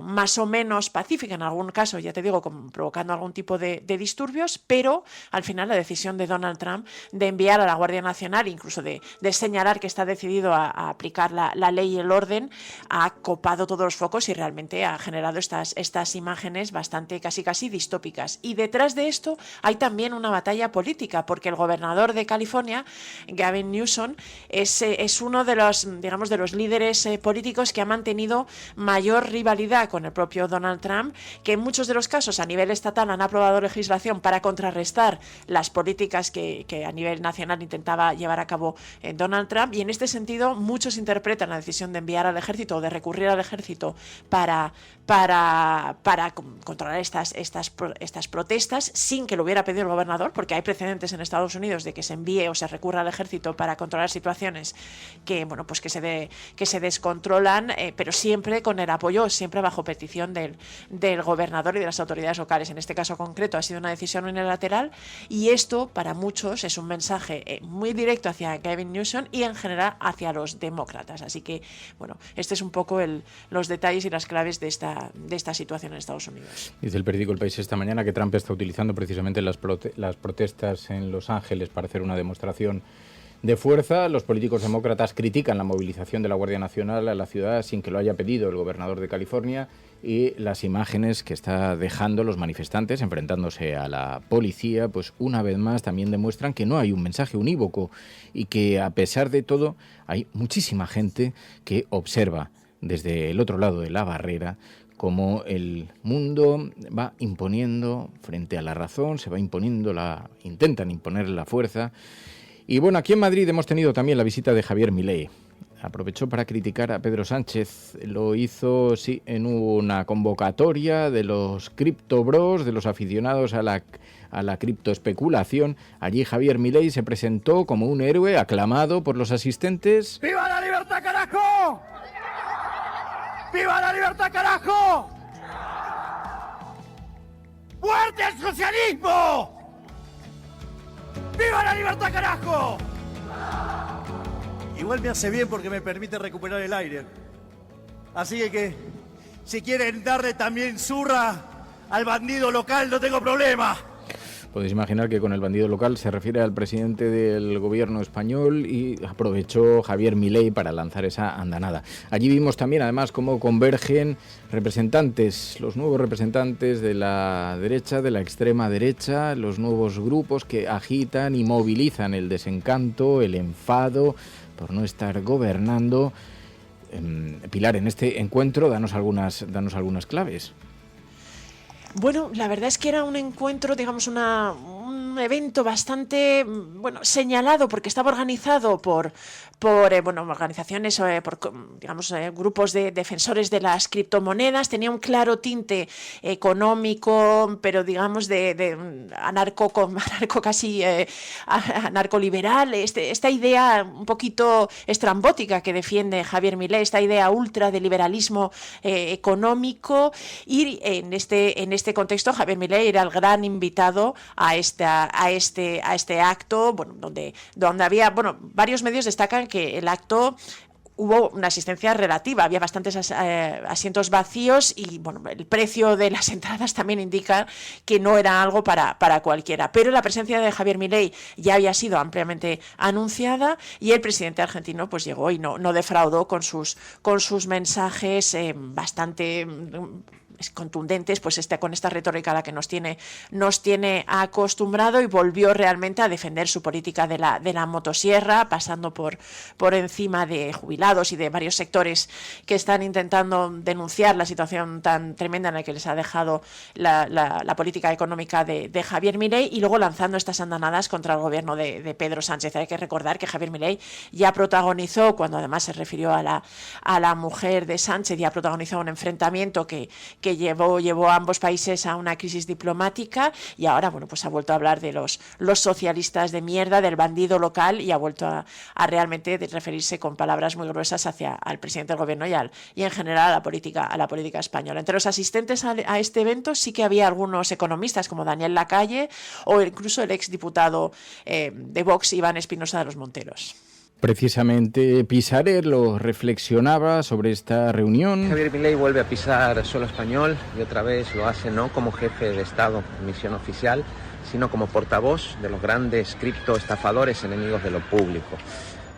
más o menos pacífica en algún caso, ya te digo, provocando algún tipo de disturbios, pero al final la decisión de Donald Trump de enviar a la Guardia Nacional, incluso de señalar que está decidido a aplicar la ley y el orden, ha copado todos los focos y realmente ha generado estas imágenes bastante casi distópicas. Y detrás de esto hay también una batalla política, porque el gobernador de California, Gavin Newsom, es uno de los líderes políticos que ha mantenido mayor rivalidad con el propio Donald Trump, que en muchos de los casos a nivel estatal han aprobado legislación para contrarrestar las políticas que a nivel nacional intentaba llevar a cabo Donald Trump, y en este sentido muchos interpretan la decisión de enviar al ejército o de recurrir al ejército para controlar estas protestas sin que lo hubiera pedido el gobernador, porque hay precedentes en Estados Unidos de que se envíe o se recurra al ejército para controlar situaciones que se descontrolan, pero siempre con el apoyo, siempre bajo petición del gobernador y de las autoridades locales. En este caso concreto ha sido una decisión unilateral, y esto para muchos es un mensaje muy directo hacia Gavin Newsom y en general hacia los demócratas. Así que este es un poco los detalles y las claves de esta situación en Estados Unidos. Dice el periódico El País esta mañana que Trump está utilizando precisamente las protestas en Los Ángeles para hacer una demostración de fuerza. Los políticos demócratas critican la movilización de la Guardia Nacional a la ciudad sin que lo haya pedido el gobernador de California, y las imágenes que está dejando los manifestantes enfrentándose a la policía, pues una vez más también demuestran que no hay un mensaje unívoco y que a pesar de todo hay muchísima gente que observa desde el otro lado de la barrera cómo el mundo va imponiendo frente a la razón, se va imponiendo intentan imponer la fuerza. Y bueno, aquí en Madrid hemos tenido también la visita de Javier Milei. Aprovechó para criticar a Pedro Sánchez. Lo hizo, sí, en una convocatoria de los criptobros, de los aficionados a la criptoespeculación. Allí Javier Milei se presentó como un héroe aclamado por los asistentes. ¡Viva la libertad, carajo! ¡Viva la libertad, carajo! ¡Muerte al socialismo! ¡Viva la libertad, carajo! Igual me hace bien porque me permite recuperar el aire. Así que si quieren darle también zurra al bandido local, no tengo problema. Podéis imaginar que con el bandido local se refiere al presidente del gobierno español, y aprovechó Javier Milei para lanzar esa andanada. Allí vimos también, además, cómo convergen representantes, los nuevos representantes de la derecha, de la extrema derecha, los nuevos grupos que agitan y movilizan el desencanto, el enfado por no estar gobernando. Pilar, en este encuentro, danos algunas claves. Bueno, la verdad es que era un encuentro, digamos, un evento bastante, señalado, porque estaba organizado por organizaciones, digamos, grupos de defensores de las criptomonedas. Tenía un claro tinte económico, pero digamos de anarcoliberal. Esta idea un poquito estrambótica que defiende Javier Milei, esta idea ultra de liberalismo económico, y en este contexto Javier Milei era el gran invitado a este acto, donde había, varios medios destacan que el acto hubo una asistencia relativa, había bastantes asientos vacíos, y el precio de las entradas también indica que no era algo para cualquiera. Pero la presencia de Javier Milei ya había sido ampliamente anunciada, y el presidente argentino pues llegó y no defraudó con sus mensajes bastante contundentes, pues con esta retórica a la que nos tiene acostumbrado, y volvió realmente a defender su política de la motosierra, pasando por encima de jubilados y de varios sectores que están intentando denunciar la situación tan tremenda en la que les ha dejado la política económica de Javier Milei, y luego lanzando estas andanadas contra el gobierno de Pedro Sánchez. Hay que recordar que Javier Milei ya protagonizó, cuando además se refirió a la mujer de Sánchez, ya protagonizó un enfrentamiento que llevó a ambos países a una crisis diplomática, y ahora pues ha vuelto a hablar de los socialistas de mierda, del bandido local, y ha vuelto a realmente referirse con palabras muy gruesas al presidente del gobierno y en general a la política española. Entre los asistentes a este evento sí que había algunos economistas, como Daniel Lacalle, o incluso el exdiputado de Vox, Iván Espinosa de los Monteros. Precisamente Pisarer lo reflexionaba sobre esta reunión. Javier Milei vuelve a pisar suelo español, y otra vez lo hace no como jefe de Estado en misión oficial, sino como portavoz de los grandes criptoestafadores enemigos de lo público.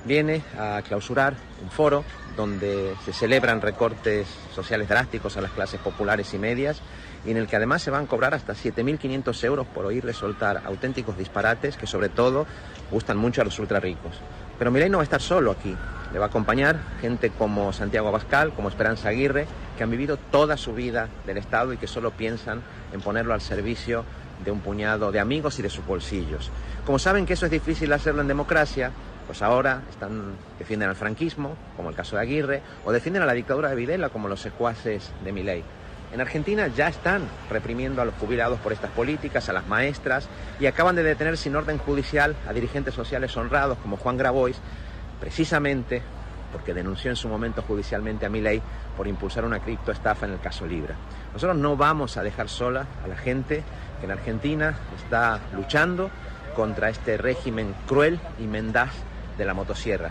Viene a clausurar un foro donde se celebran recortes sociales drásticos a las clases populares y medias, y en el que además se van a cobrar hasta 7.500 euros por oírle soltar auténticos disparates que sobre todo gustan mucho a los ultrarricos. Pero Milei no va a estar solo aquí, le va a acompañar gente como Santiago Abascal, como Esperanza Aguirre, que han vivido toda su vida del Estado y que solo piensan en ponerlo al servicio de un puñado de amigos y de sus bolsillos. Como saben que eso es difícil hacerlo en democracia, pues ahora defienden al franquismo, como el caso de Aguirre, o defienden a la dictadura de Videla, como los secuaces de Milei. En Argentina ya están reprimiendo a los jubilados por estas políticas, a las maestras, y acaban de detener sin orden judicial a dirigentes sociales honrados como Juan Grabois, precisamente porque denunció en su momento judicialmente a Milei por impulsar una criptoestafa en el caso Libra. Nosotros no vamos a dejar sola a la gente que en Argentina está luchando contra este régimen cruel y mendaz de la motosierra.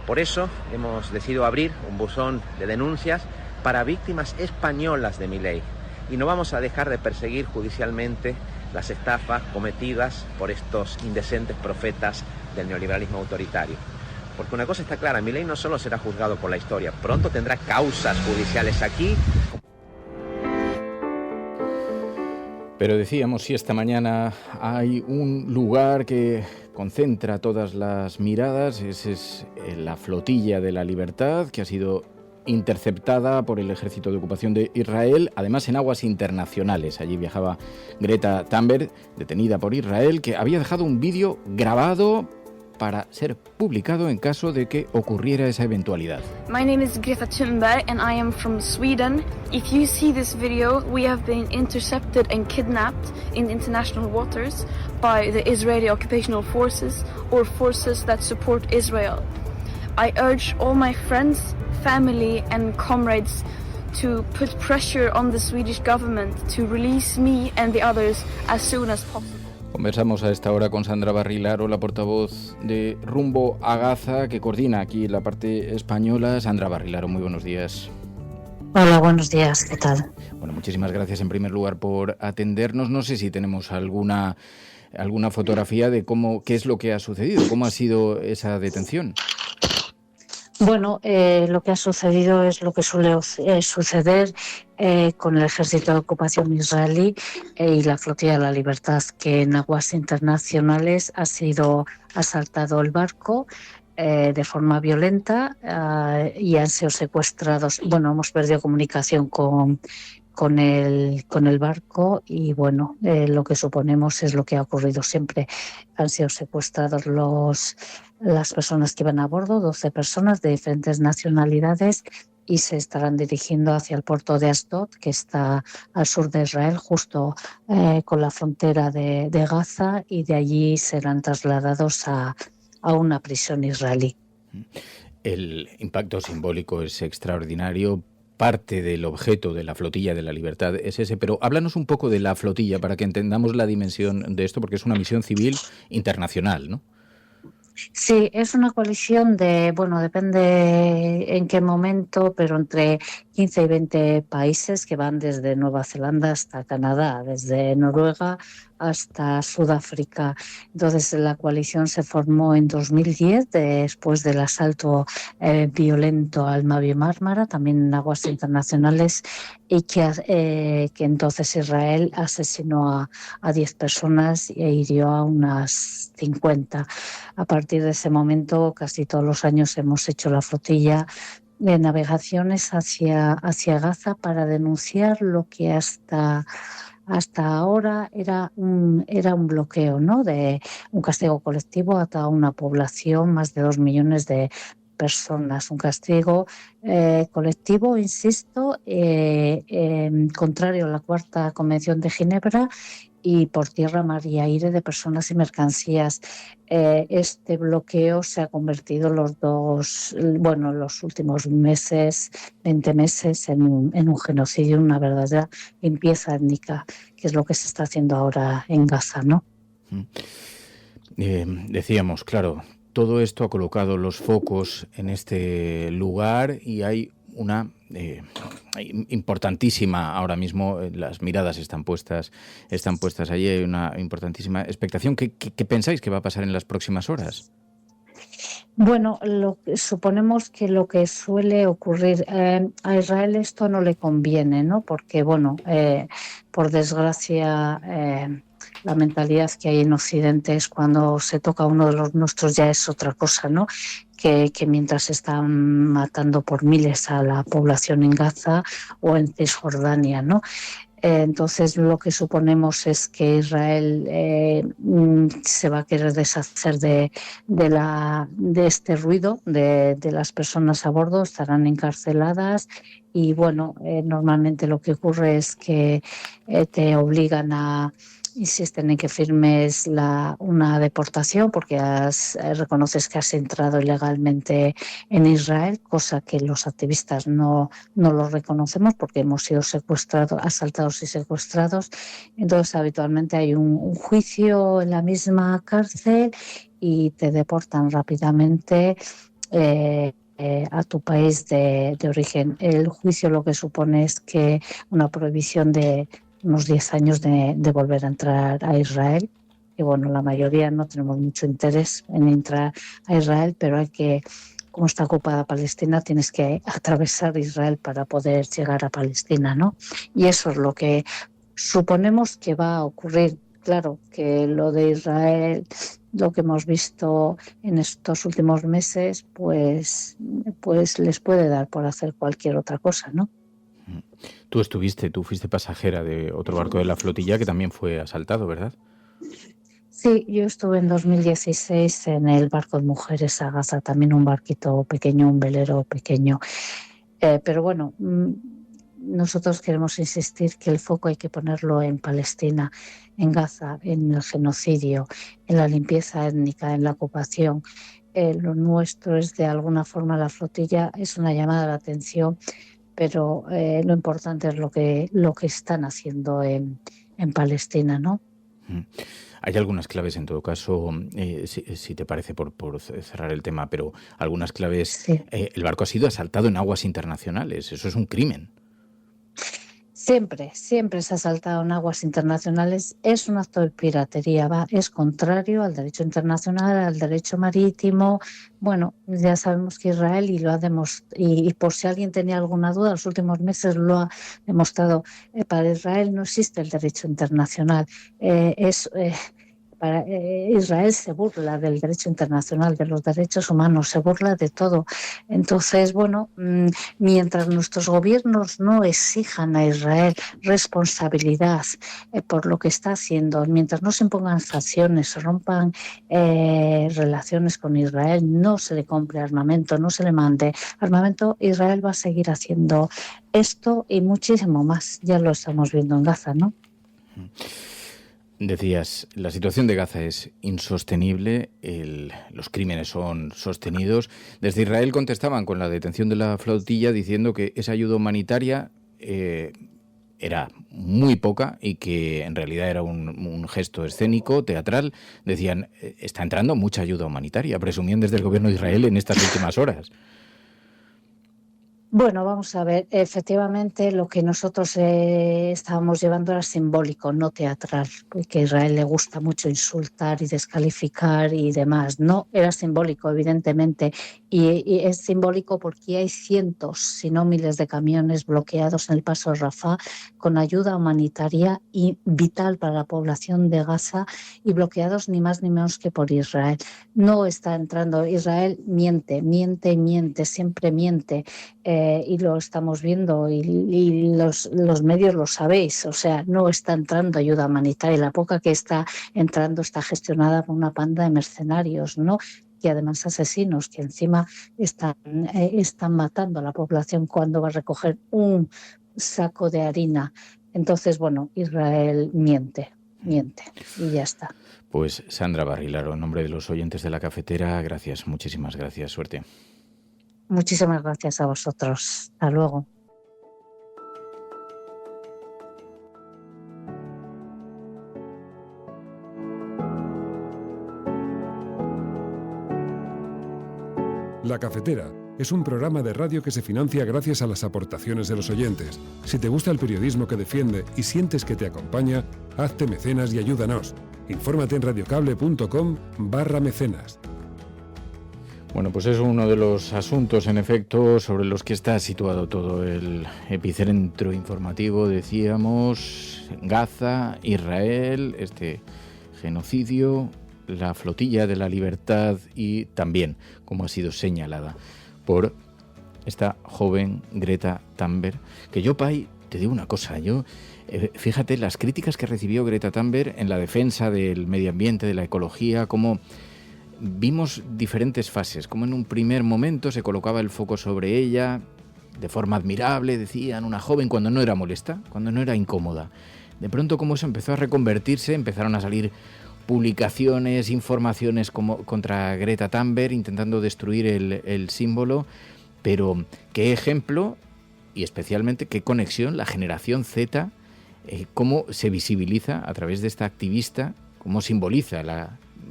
Por eso hemos decidido abrir un buzón de denuncias para víctimas españolas de Milei, y no vamos a dejar de perseguir judicialmente las estafas cometidas por estos indecentes profetas del neoliberalismo autoritario. Porque una cosa está clara, Milei no solo será juzgado por la historia, pronto tendrá causas judiciales aquí. Pero decíamos, si esta mañana hay un lugar que concentra todas las miradas, ese es la Flotilla de la Libertad, que ha sido interceptada por el Ejército de Ocupación de Israel, además en aguas internacionales. Allí viajaba Greta Thunberg, detenida por Israel, que había dejado un vídeo grabado para ser publicado en caso de que ocurriera esa eventualidad. My name is Greta Thunberg and I am from Sweden. If you see this video, we have been intercepted and kidnapped in international waters by the Israeli occupational forces or forces that support Israel. I urge all my friends, family and comrades to put pressure on the Swedish government to release me and the others as soon as possible. Conversamos a esta hora con Sandra Barrilaro, la portavoz de Rumbo a Gaza, que coordina aquí la parte española. Sandra Barrilaro, muy buenos días. Hola, buenos días, ¿qué tal? Bueno, muchísimas gracias en primer lugar por atendernos. No sé si tenemos alguna fotografía de qué es lo que ha sucedido, cómo ha sido esa detención. Bueno, lo que ha sucedido es lo que suele suceder con el Ejército de Ocupación israelí y la Flotilla de la Libertad, que en aguas internacionales ha sido asaltado el barco de forma violenta y han sido secuestrados. Bueno, hemos perdido comunicación con el barco y bueno, lo que suponemos es lo que ha ocurrido siempre. Han sido secuestrados las personas que iban a bordo, 12 personas de diferentes nacionalidades, y se estarán dirigiendo hacia el puerto de Asdod, que está al sur de Israel, justo con la frontera de Gaza, y de allí serán trasladados a una prisión israelí. El impacto simbólico es extraordinario. Parte del objeto de la Flotilla de la Libertad es ese, pero háblanos un poco de la flotilla para que entendamos la dimensión de esto, porque es una misión civil internacional, ¿no? Sí, es una coalición depende en qué momento, pero entre 15 y 20 países que van desde Nueva Zelanda hasta Canadá, desde Noruega hasta Sudáfrica. Entonces la coalición se formó en 2010 después del asalto violento al Mavi Mármara, también en aguas internacionales, y que entonces Israel asesinó a 10 personas e hirió a unas 50. A partir de ese momento, casi todos los años hemos hecho la flotilla de navegaciones hacia Gaza para denunciar lo que hasta ahora era un bloqueo, ¿no? De un castigo colectivo a una población, más de 2 millones de personas. Un castigo colectivo, insisto, contrario a la Cuarta Convención de Ginebra, y por tierra, mar y aire de personas y mercancías. Este bloqueo se ha convertido los últimos 20 meses en un genocidio, una verdadera limpieza étnica, que es lo que se está haciendo ahora en Gaza, ¿no? Decíamos, claro, todo esto ha colocado los focos en este lugar y hay una importantísima, ahora mismo las miradas están puestas allí, hay una importantísima expectación. ¿Qué pensáis que va a pasar en las próximas horas? Bueno, suponemos que lo que suele ocurrir a Israel esto no le conviene, ¿no? Porque, por desgracia, la mentalidad que hay en Occidente es cuando se toca a uno de los nuestros ya es otra cosa, ¿no? Que mientras están matando por miles a la población en Gaza o en Cisjordania, ¿no? Entonces lo que suponemos es que Israel se va a querer deshacer de este ruido de las personas a bordo, estarán encarceladas y normalmente lo que ocurre es que te obligan insisten en que firmes una deportación porque reconoces que has entrado ilegalmente en Israel, cosa que los activistas no lo reconocemos porque hemos sido asaltados y secuestrados. Entonces habitualmente hay un juicio en la misma cárcel y te deportan rápidamente a tu país de origen. El juicio lo que supone es que una prohibición de unos 10 años de volver a entrar a Israel, y bueno, la mayoría no tenemos mucho interés en entrar a Israel, pero hay que, como está ocupada Palestina, tienes que atravesar Israel para poder llegar a Palestina, ¿no? Y eso es lo que suponemos que va a ocurrir. Claro, que lo de Israel, lo que hemos visto en estos últimos meses, pues les puede dar por hacer cualquier otra cosa, ¿no? Tú fuiste pasajera de otro barco de la flotilla que también fue asaltado, ¿verdad? Sí, yo estuve en 2016 en el barco de mujeres a Gaza, también un barquito pequeño, un velero pequeño. Pero bueno, nosotros queremos insistir que el foco hay que ponerlo en Palestina, en Gaza, en el genocidio, en la limpieza étnica, en la ocupación. Lo nuestro es, de alguna forma, la flotilla es una llamada de atención, pero lo importante es lo que están haciendo en Palestina, ¿no? Hay algunas claves, en todo caso, si te parece, por cerrar el tema, pero algunas claves. Sí. El barco ha sido asaltado en aguas internacionales, eso es un crimen. Siempre se ha asaltado en aguas internacionales, es un acto de piratería, es contrario al derecho internacional, al derecho marítimo. Bueno, ya sabemos que Israel, y por si alguien tenía alguna duda, los últimos meses lo ha demostrado, para Israel no existe el derecho internacional, Israel se burla del derecho internacional, de los derechos humanos, se burla de todo. Entonces, bueno, mientras nuestros gobiernos no exijan a Israel responsabilidad por lo que está haciendo, mientras no se impongan sanciones, se rompan relaciones con Israel, no se le compre armamento, no se le mande armamento, Israel va a seguir haciendo esto y muchísimo más. Ya lo estamos viendo en Gaza, ¿no? Decías, la situación de Gaza es insostenible, los crímenes son sostenidos. Desde Israel contestaban con la detención de la flotilla diciendo que esa ayuda humanitaria era muy poca y que en realidad era un gesto escénico, teatral. Decían, está entrando mucha ayuda humanitaria, presumían desde el gobierno de Israel en estas últimas horas. Bueno, vamos a ver, efectivamente lo que nosotros estábamos llevando era simbólico, no teatral, porque a Israel le gusta mucho insultar y descalificar y demás. No, era simbólico, evidentemente, y es simbólico porque hay cientos, si no miles de camiones bloqueados en el paso Rafah con ayuda humanitaria y vital para la población de Gaza, y bloqueados ni más ni menos que por Israel. No está entrando, Israel miente, siempre miente. Y lo estamos viendo y los medios lo sabéis, o sea, no está entrando ayuda humanitaria, la poca que está entrando está gestionada por una panda de mercenarios, ¿no? Y además asesinos que encima están matando a la población cuando va a recoger un saco de harina. Entonces, bueno, Israel miente y ya está. Pues Sandra Barrilaro, en nombre de los oyentes de La Cafetera, gracias, muchísimas gracias, suerte. Muchísimas gracias a vosotros. Hasta luego. La Cafetera es un programa de radio que se financia gracias a las aportaciones de los oyentes. Si te gusta el periodismo que defiende y sientes que te acompaña, hazte mecenas y ayúdanos. Infórmate en radiocable.com/mecenas. Bueno, pues es uno de los asuntos, en efecto, sobre los que está situado todo el epicentro informativo, decíamos, Gaza, Israel, este genocidio, la flotilla de la libertad y también, como ha sido señalada por esta joven Greta Thunberg, que yo, Pai, te digo una cosa, fíjate las críticas que recibió Greta Thunberg en la defensa del medio ambiente, de la ecología, como vimos diferentes fases, como en un primer momento se colocaba el foco sobre ella, de forma admirable, decían, una joven cuando no era molesta, cuando no era incómoda. De pronto, como eso empezó a reconvertirse, empezaron a salir publicaciones, informaciones contra Greta Thunberg, intentando destruir el símbolo, pero qué ejemplo y especialmente qué conexión la generación Z, cómo se visibiliza a través de esta activista, cómo simboliza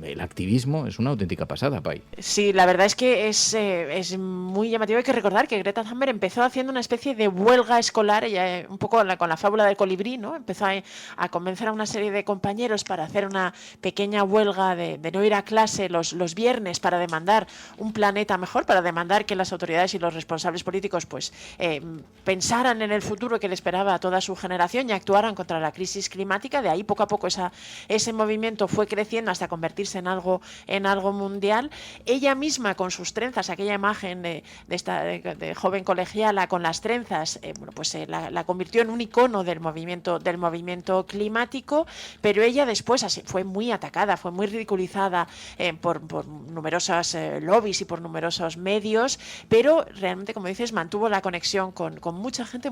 el activismo es una auténtica pasada, Pai. Sí, la verdad es que es muy llamativo. Hay que recordar que Greta Thunberg empezó haciendo una especie de huelga escolar, ella un poco con la fábula del colibrí, ¿no? Empezó a convencer a una serie de compañeros para hacer una pequeña huelga de no ir a clase los viernes para demandar un planeta mejor, para demandar que las autoridades y los responsables políticos pues pensaran en el futuro que le esperaba a toda su generación y actuaran contra la crisis climática. De ahí poco a poco ese movimiento fue creciendo hasta convertirse en algo mundial. Ella misma con sus trenzas, aquella imagen de joven colegiala con las trenzas, la convirtió en un icono del movimiento climático, pero ella después fue muy atacada, fue muy ridiculizada por numerosas lobbies y por numerosos medios, pero realmente, como dices, mantuvo la conexión con mucha gente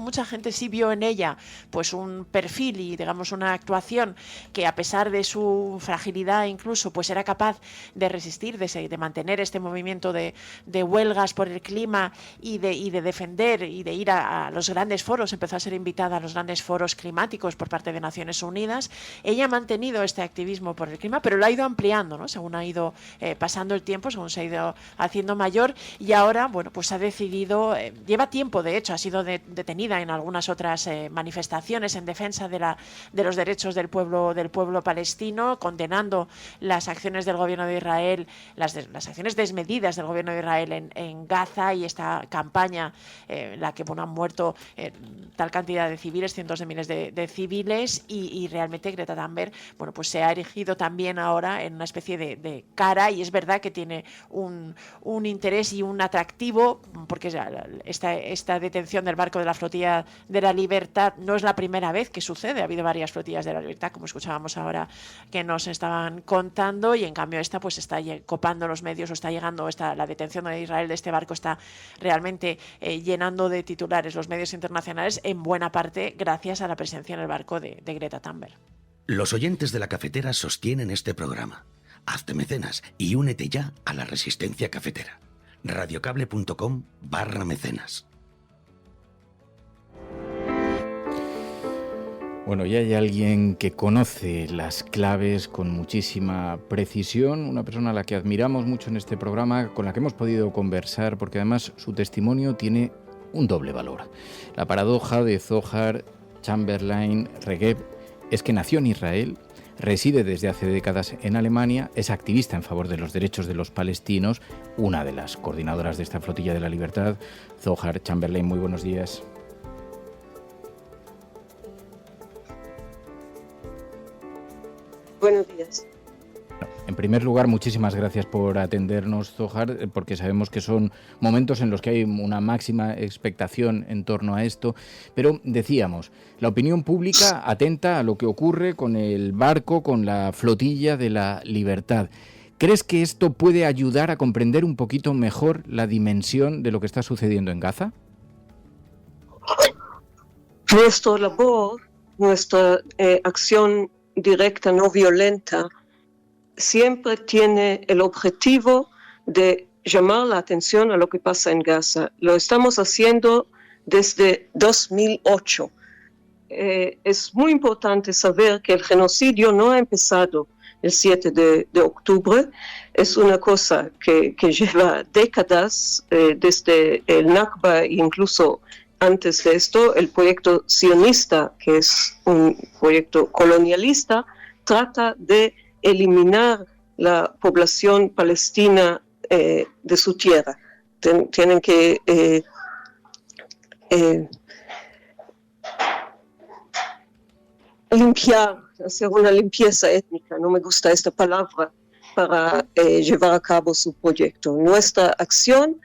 sí vio en ella pues un perfil y digamos una actuación que, a pesar de su fragilidad incluso, pues era capaz de resistir, de mantener este movimiento de huelgas por el clima y de defender y de ir a los grandes foros. Empezó a ser invitada a los grandes foros climáticos por parte de Naciones Unidas. Ella ha mantenido este activismo por el clima, pero lo ha ido ampliando, ¿no? Según ha ido pasando el tiempo, según se ha ido haciendo mayor, y ahora, pues ha decidido, lleva tiempo, de hecho, ha sido detenida en algunas otras manifestaciones en defensa de los derechos del pueblo palestino, condenando las acciones del gobierno de Israel, las acciones desmedidas del gobierno de Israel en Gaza, y esta campaña en la que han muerto tal cantidad de civiles, cientos de miles de civiles, y realmente Greta Thunberg pues se ha erigido también ahora en una especie de cara, y es verdad que tiene un interés y un atractivo, porque esta detención del barco de la Flotilla de la Libertad no es la primera vez que sucede. Ha habido varias flotillas de la Libertad, como escuchábamos ahora que nos estaban contando, y en cambio esta pues está copando los medios, o está llegando, la detención de Israel de este barco está realmente llenando de titulares los medios internacionales, en buena parte gracias a la presencia en el barco de Greta Thunberg. Los oyentes de la cafetera sostienen este programa. Hazte mecenas y únete ya a la resistencia cafetera. radiocable.com/mecenas. Bueno, ya hay alguien que conoce las claves con muchísima precisión, una persona a la que admiramos mucho en este programa, con la que hemos podido conversar, porque además su testimonio tiene un doble valor. La paradoja de Zohar Chamberlain Regev es que nació en Israel, reside desde hace décadas en Alemania, es activista en favor de los derechos de los palestinos, una de las coordinadoras de esta Flotilla de la Libertad. Zohar Chamberlain, muy buenos días. Buenos días. En primer lugar, muchísimas gracias por atendernos, Zohar, porque sabemos que son momentos en los que hay una máxima expectación en torno a esto. Pero decíamos, la opinión pública atenta a lo que ocurre con el barco, con la Flotilla de la Libertad. ¿Crees que esto puede ayudar a comprender un poquito mejor la dimensión de lo que está sucediendo en Gaza? Nuestra labor, nuestra acción directa, no violenta, siempre tiene el objetivo de llamar la atención a lo que pasa en Gaza. Lo estamos haciendo desde 2008. Es muy importante saber que el genocidio no ha empezado el 7 de octubre. Es una cosa que lleva décadas, desde el Nakba e incluso antes de esto. El proyecto sionista, que es un proyecto colonialista, trata de eliminar la población palestina de su tierra. Tienen que limpiar, hacer una limpieza étnica, no me gusta esta palabra, para llevar a cabo su proyecto. Nuestra acción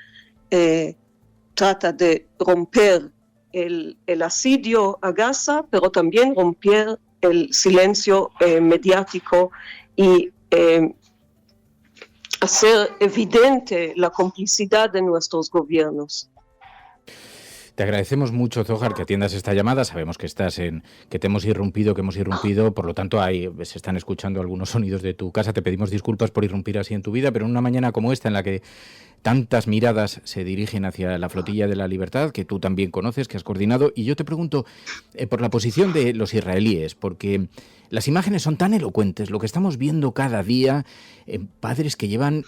trata de romper el asidio a Gaza, pero también romper el silencio mediático y hacer evidente la complicidad de nuestros gobiernos. Te agradecemos mucho, Zohar, que atiendas esta llamada. Sabemos que que te hemos irrumpido, por lo tanto se están escuchando algunos sonidos de tu casa. Te pedimos disculpas por irrumpir así en tu vida, pero en una mañana como esta, en la que tantas miradas se dirigen hacia la Flotilla de la Libertad, que tú también conoces, que has coordinado, y yo te pregunto por la posición de los israelíes, porque las imágenes son tan elocuentes, lo que estamos viendo cada día, padres que llevan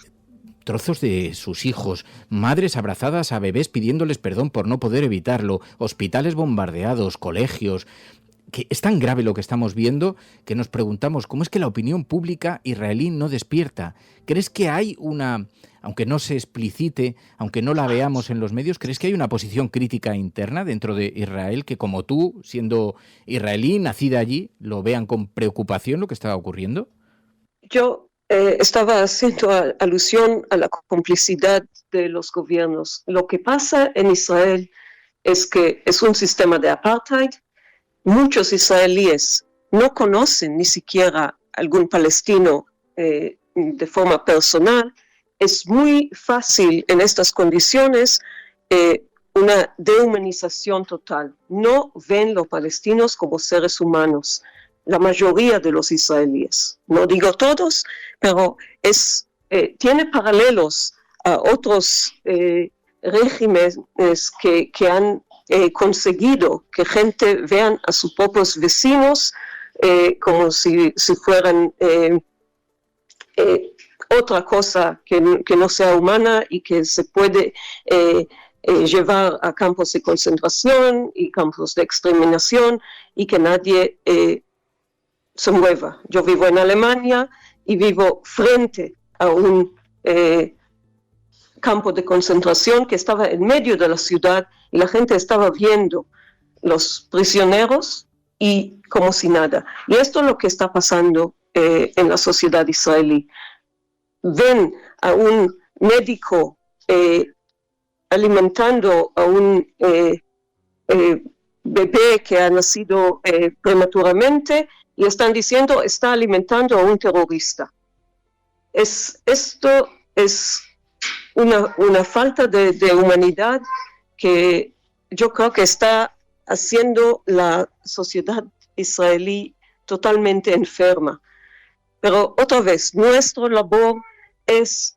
trozos de sus hijos, madres abrazadas a bebés pidiéndoles perdón por no poder evitarlo, hospitales bombardeados, colegios. Que es tan grave lo que estamos viendo que nos preguntamos cómo es que la opinión pública israelí no despierta. ¿Crees que hay aunque no se explicite, aunque no la veamos en los medios, crees que hay una posición crítica interna dentro de Israel que, como tú, siendo israelí, nacida allí, lo vean con preocupación lo que está ocurriendo? Yo estaba haciendo alusión a la complicidad de los gobiernos. Lo que pasa en Israel es que es un sistema de apartheid. Muchos israelíes no conocen ni siquiera algún palestino de forma personal. Es muy fácil en estas condiciones una dehumanización total. No ven los palestinos como seres humanos. La mayoría de los israelíes, no digo todos, pero tiene paralelos a otros regímenes que han conseguido que gente vean a sus propios vecinos como si fueran otra cosa que no sea humana y que se puede llevar a campos de concentración y campos de exterminación y que nadie se mueva. Yo vivo en Alemania y vivo frente a un campo de concentración que estaba en medio de la ciudad y la gente estaba viendo los prisioneros y como si nada. Y esto es lo que está pasando en la sociedad israelí. Ven a un médico alimentando a un bebé que ha nacido prematuramente y están diciendo está alimentando a un terrorista. Esto es una falta de humanidad que yo creo que está haciendo la sociedad israelí totalmente enferma. Pero otra vez, nuestra labor es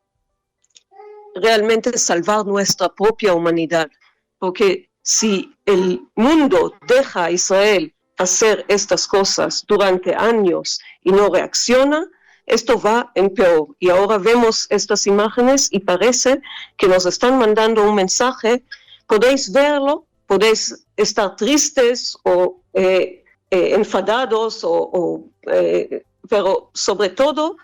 realmente salvar nuestra propia humanidad, porque si el mundo deja a Israel hacer estas cosas durante años y no reacciona, esto va en peor. Y ahora vemos estas imágenes y parece que nos están mandando un mensaje. Podéis verlo, podéis estar tristes o enfadados, pero sobre todo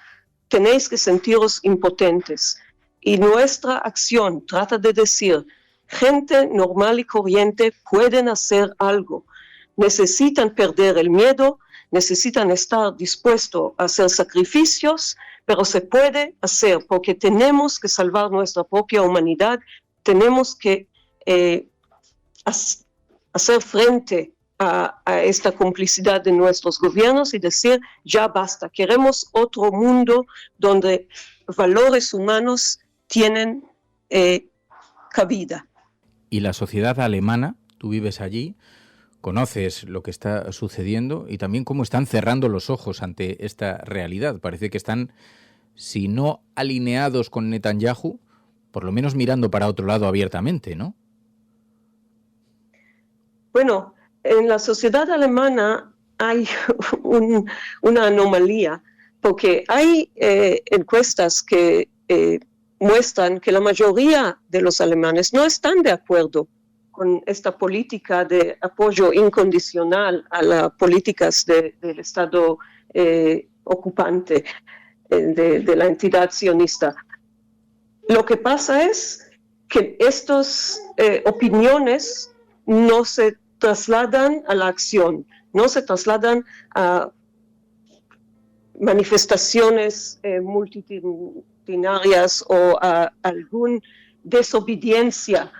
tenéis que sentiros impotentes. Y nuestra acción trata de decir, gente normal y corriente pueden hacer algo. Necesitan perder el miedo, necesitan estar dispuestos a hacer sacrificios, pero se puede hacer porque tenemos que salvar nuestra propia humanidad, tenemos que hacer frente a esta complicidad de nuestros gobiernos y decir, ya basta, queremos otro mundo donde valores humanos tienen cabida. Y la sociedad alemana, tú vives allí, conoces lo que está sucediendo y también cómo están cerrando los ojos ante esta realidad. Parece que están, si no alineados con Netanyahu, por lo menos mirando para otro lado abiertamente, ¿no? Bueno, en la sociedad alemana hay una anomalía, porque hay encuestas que muestran que la mayoría de los alemanes no están de acuerdo con esta política de apoyo incondicional a las políticas del Estado ocupante, de la entidad sionista. Lo que pasa es que estas opiniones no se trasladan a la acción, no se trasladan a manifestaciones multitudinarias o a alguna desobediencia.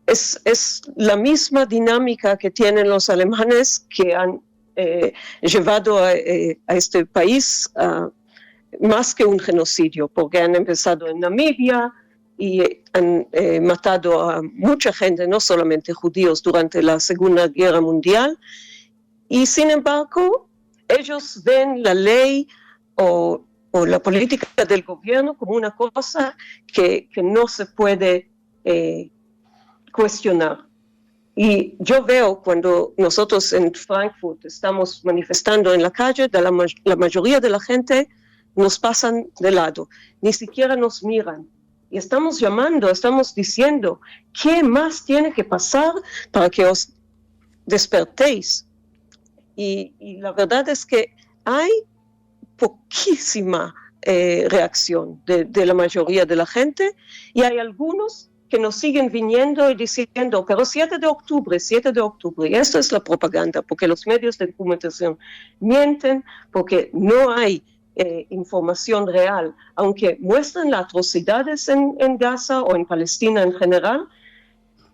Es la misma dinámica que tienen los alemanes que han llevado a este país más que un genocidio, porque han empezado en Namibia y han matado a mucha gente, no solamente judíos, durante la Segunda Guerra Mundial. Y sin embargo, ellos ven la ley o la política del gobierno como una cosa que no se puede cuestionar. Y yo veo cuando nosotros en Frankfurt estamos manifestando en la calle, la mayoría de la gente nos pasan de lado, ni siquiera nos miran. Y estamos llamando, estamos diciendo, ¿qué más tiene que pasar para que os despertéis? Y la verdad es que hay poquísima reacción de la mayoría de la gente, y hay algunos que nos siguen viniendo y diciendo, pero 7 de octubre, y esto es la propaganda, porque los medios de comunicación mienten, porque no hay información real, aunque muestran las atrocidades en Gaza o en Palestina en general,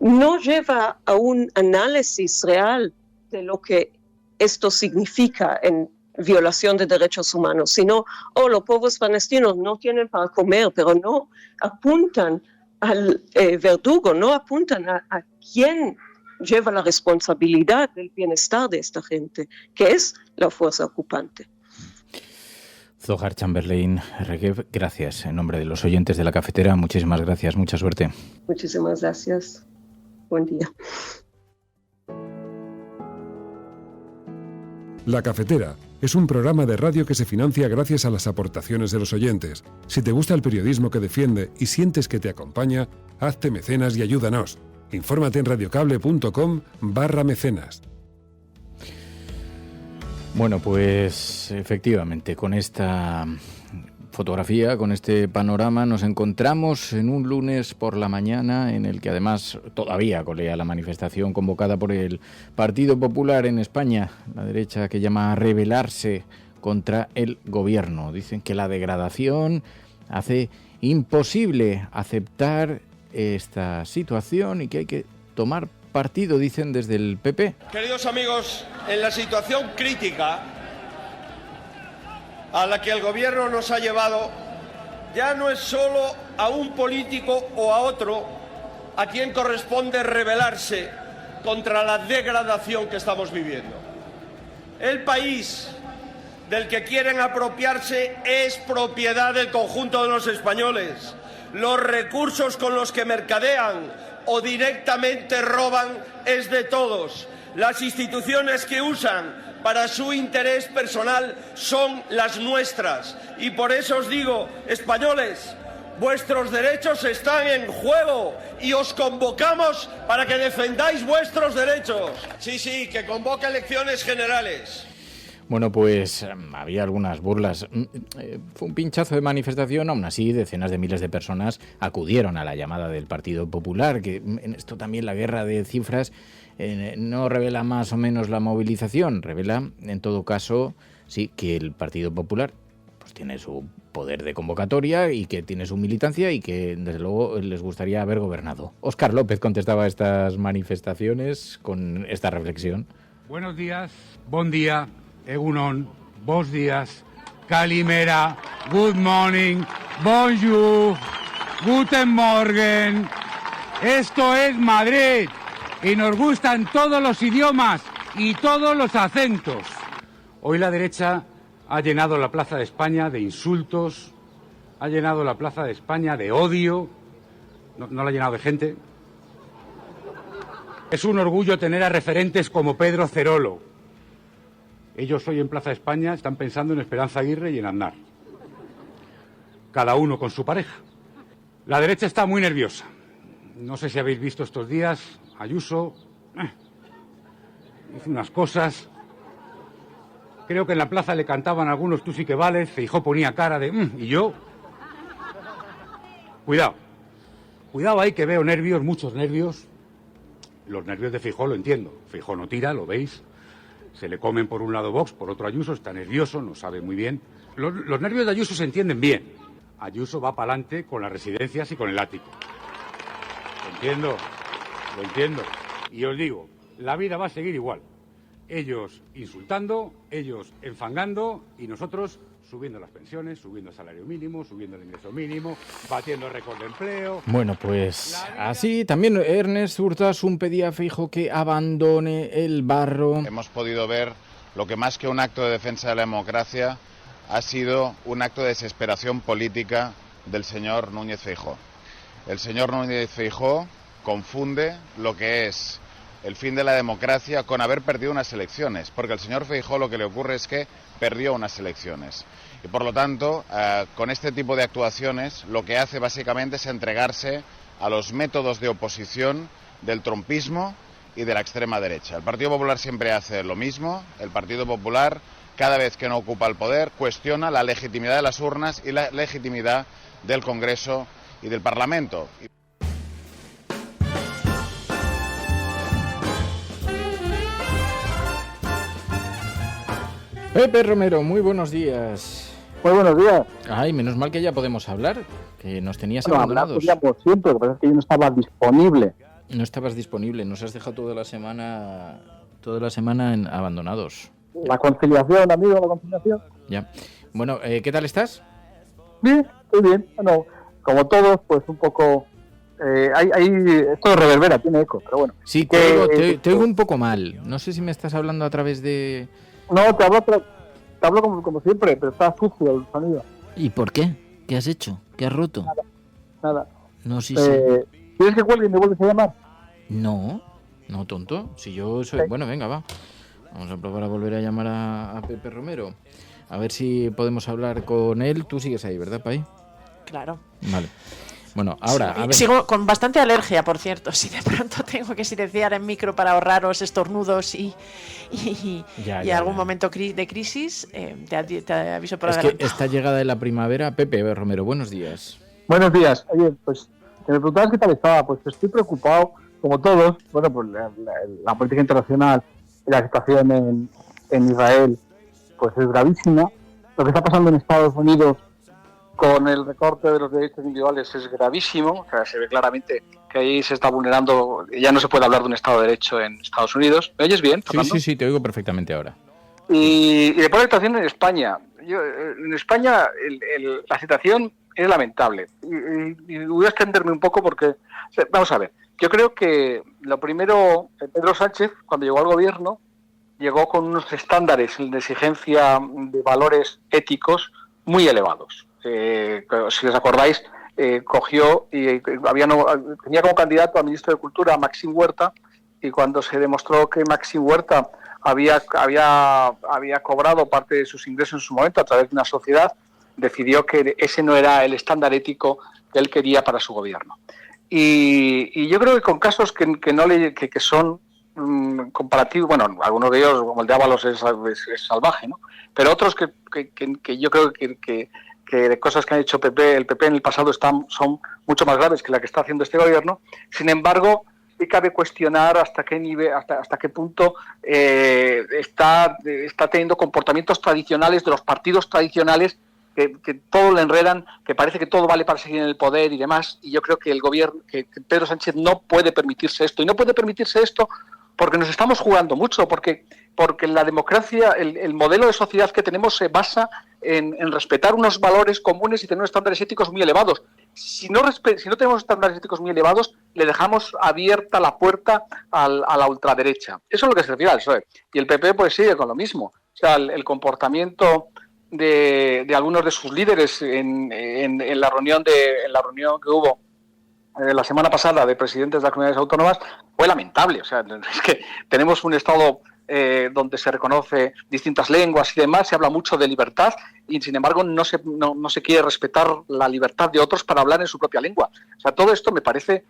no lleva a un análisis real de lo que esto significa en violación de derechos humanos, sino, los pobres palestinos no tienen para comer, pero no apuntan al verdugo, no apuntan a quién lleva la responsabilidad del bienestar de esta gente, que es la fuerza ocupante. Zohar Chamberlain Regev, gracias. En nombre de los oyentes de La Cafetera, muchísimas gracias, mucha suerte. Muchísimas gracias. Buen día. La Cafetera es un programa de radio que se financia gracias a las aportaciones de los oyentes. Si te gusta el periodismo que defiende y sientes que te acompaña, hazte mecenas y ayúdanos. Infórmate en radiocable.com/mecenas. Bueno, pues efectivamente, con esta fotografía, con este panorama, nos encontramos en un lunes por la mañana en el que además todavía colea la manifestación convocada por el Partido Popular en España, la derecha que llama a rebelarse contra el gobierno. Dicen que la degradación hace imposible aceptar esta situación y que hay que tomar partido, dicen desde el PP. Queridos amigos, en la situación crítica a la que el gobierno nos ha llevado, ya no es solo a un político o a otro a quien corresponde rebelarse contra la degradación que estamos viviendo. El país del que quieren apropiarse es propiedad del conjunto de los españoles. Los recursos con los que mercadean o directamente roban es de todos. Las instituciones que usan para su interés personal son las nuestras. Y por eso os digo, españoles, vuestros derechos están en juego y os convocamos para que defendáis vuestros derechos. Sí, que convoque elecciones generales. Bueno, pues había algunas burlas. Fue un pinchazo de manifestación, aún así decenas de miles de personas acudieron a la llamada del Partido Popular, que en esto también la guerra de cifras no revela más o menos la movilización, revela en todo caso sí que el Partido Popular pues tiene su poder de convocatoria y que tiene su militancia y que desde luego les gustaría haber gobernado. Óscar López contestaba a estas manifestaciones con esta reflexión. Buenos días, bon día, egunon, bos días, calimera, good morning, bonjour, guten morgen. Esto es Madrid. Y nos gustan todos los idiomas y todos los acentos. Hoy la derecha ha llenado la Plaza de España de insultos, ha llenado la Plaza de España de odio, no la ha llenado de gente. Es un orgullo tener a referentes como Pedro Cerolo. Ellos hoy en Plaza de España están pensando en Esperanza Aguirre y en Aznar. Cada uno con su pareja. La derecha está muy nerviosa. No sé si habéis visto estos días, Ayuso hizo unas cosas. Creo que en la plaza le cantaban algunos tú sí que vales, Feijóo ponía cara de y yo. Cuidado ahí que veo nervios, muchos nervios. Los nervios de Feijóo lo entiendo. Feijóo no tira, lo veis. Se le comen por un lado Vox, por otro Ayuso, está nervioso, no sabe muy bien. Los nervios de Ayuso se entienden bien. Ayuso va para adelante con las residencias y con el ático. Lo entiendo. Y os digo, la vida va a seguir igual. Ellos insultando, ellos enfangando y nosotros subiendo las pensiones, subiendo el salario mínimo, subiendo el ingreso mínimo, batiendo récord de empleo. Bueno, pues así también Ernest Urtasun pedía a Feijóo que abandone el barro. Hemos podido ver lo que más que un acto de defensa de la democracia ha sido un acto de desesperación política del señor Núñez Feijóo. El señor Núñez Feijóo confunde lo que es el fin de la democracia con haber perdido unas elecciones, porque al señor Feijóo lo que le ocurre es que perdió unas elecciones. Y por lo tanto, con este tipo de actuaciones, lo que hace básicamente es entregarse a los métodos de oposición del trumpismo y de la extrema derecha. El Partido Popular siempre hace lo mismo. El Partido Popular, cada vez que no ocupa el poder, cuestiona la legitimidad de las urnas y la legitimidad del Congreso y del Parlamento. Pepe Romero, muy buenos días. Muy buenos días. Ay, menos mal que ya podemos hablar, que nos tenías bueno, abandonados. Hablar por siempre, lo que pasa es que yo no estaba disponible. No estabas disponible, nos has dejado toda la semana abandonados. La conciliación, amigo, la conciliación. Ya. Bueno, ¿qué tal estás? Bien, estoy bien. Bueno, como todos, pues un poco... esto reverbera, tiene eco, pero bueno. Sí, te oigo un poco mal. No sé si me estás hablando a través de... No, te hablo como siempre, pero está sucio el sonido. ¿Y por qué? ¿Qué has hecho? ¿Qué has roto? Nada. No, sí. ¿Quieres que cuelgue y me vuelves a llamar? No, tonto. Si yo soy... Sí. Bueno, venga, va. Vamos a probar a volver a llamar a Pepe Romero. A ver si podemos hablar con él. Tú sigues ahí, ¿verdad, Pai? Claro. Vale. Bueno, ahora... Sí, a ver. Sigo con bastante alergia, por cierto. Si de pronto tengo que silenciar en micro para ahorraros estornudos y algún momento de crisis, te aviso por adelante. Es que esta llegada de la primavera... Pepe Romero, buenos días. Buenos días. Oye, pues te me preguntabas qué tal estaba. Pues estoy preocupado, como todos. Bueno, pues la política internacional y la situación en Israel pues es gravísima. Lo que está pasando en Estados Unidos con el recorte de los derechos individuales es gravísimo. O sea, se ve claramente que ahí se está vulnerando. Ya no se puede hablar de un Estado de Derecho en Estados Unidos. ¿Me oyes bien, Fernando? Sí, te oigo perfectamente ahora. Y después la situación en España. En España la situación es lamentable. Y voy a extenderme un poco porque... Vamos a ver. Yo creo que lo primero, Pedro Sánchez, cuando llegó al gobierno, llegó con unos estándares de exigencia de valores éticos muy elevados. Si os acordáis, cogió y tenía como candidato a ministro de Cultura a Maxim Huerta, y cuando se demostró que Maxim Huerta había cobrado parte de sus ingresos en su momento a través de una sociedad, decidió que ese no era el estándar ético que él quería para su gobierno. Y yo creo que con casos que son comparativos, bueno, algunos de ellos, como el de Ábalos, es salvaje, ¿no? Pero otros que yo creo que de cosas que ha hecho el PP en el pasado son mucho más graves que la que está haciendo este gobierno. Sin embargo, sí cabe cuestionar hasta qué nivel, hasta qué punto está teniendo comportamientos tradicionales de los partidos tradicionales que todo le enredan, que parece que todo vale para seguir en el poder y demás. Y yo creo que el gobierno, que Pedro Sánchez no puede permitirse esto. Y no puede permitirse esto porque nos estamos jugando mucho, porque la democracia, el modelo de sociedad que tenemos se basa en respetar unos valores comunes y tener unos estándares éticos muy elevados. Si no tenemos estándares éticos muy elevados, le dejamos abierta la puerta a la ultraderecha. Eso es lo que se refiere al PSOE. Y el PP pues sigue con lo mismo. O sea, el comportamiento de algunos de sus líderes en la reunión que hubo la semana pasada de presidentes de las comunidades autónomas fue lamentable. O sea, es que tenemos un Estado donde se reconoce distintas lenguas y demás, se habla mucho de libertad y sin embargo no se quiere respetar la libertad de otros para hablar en su propia lengua. O sea, todo esto me parece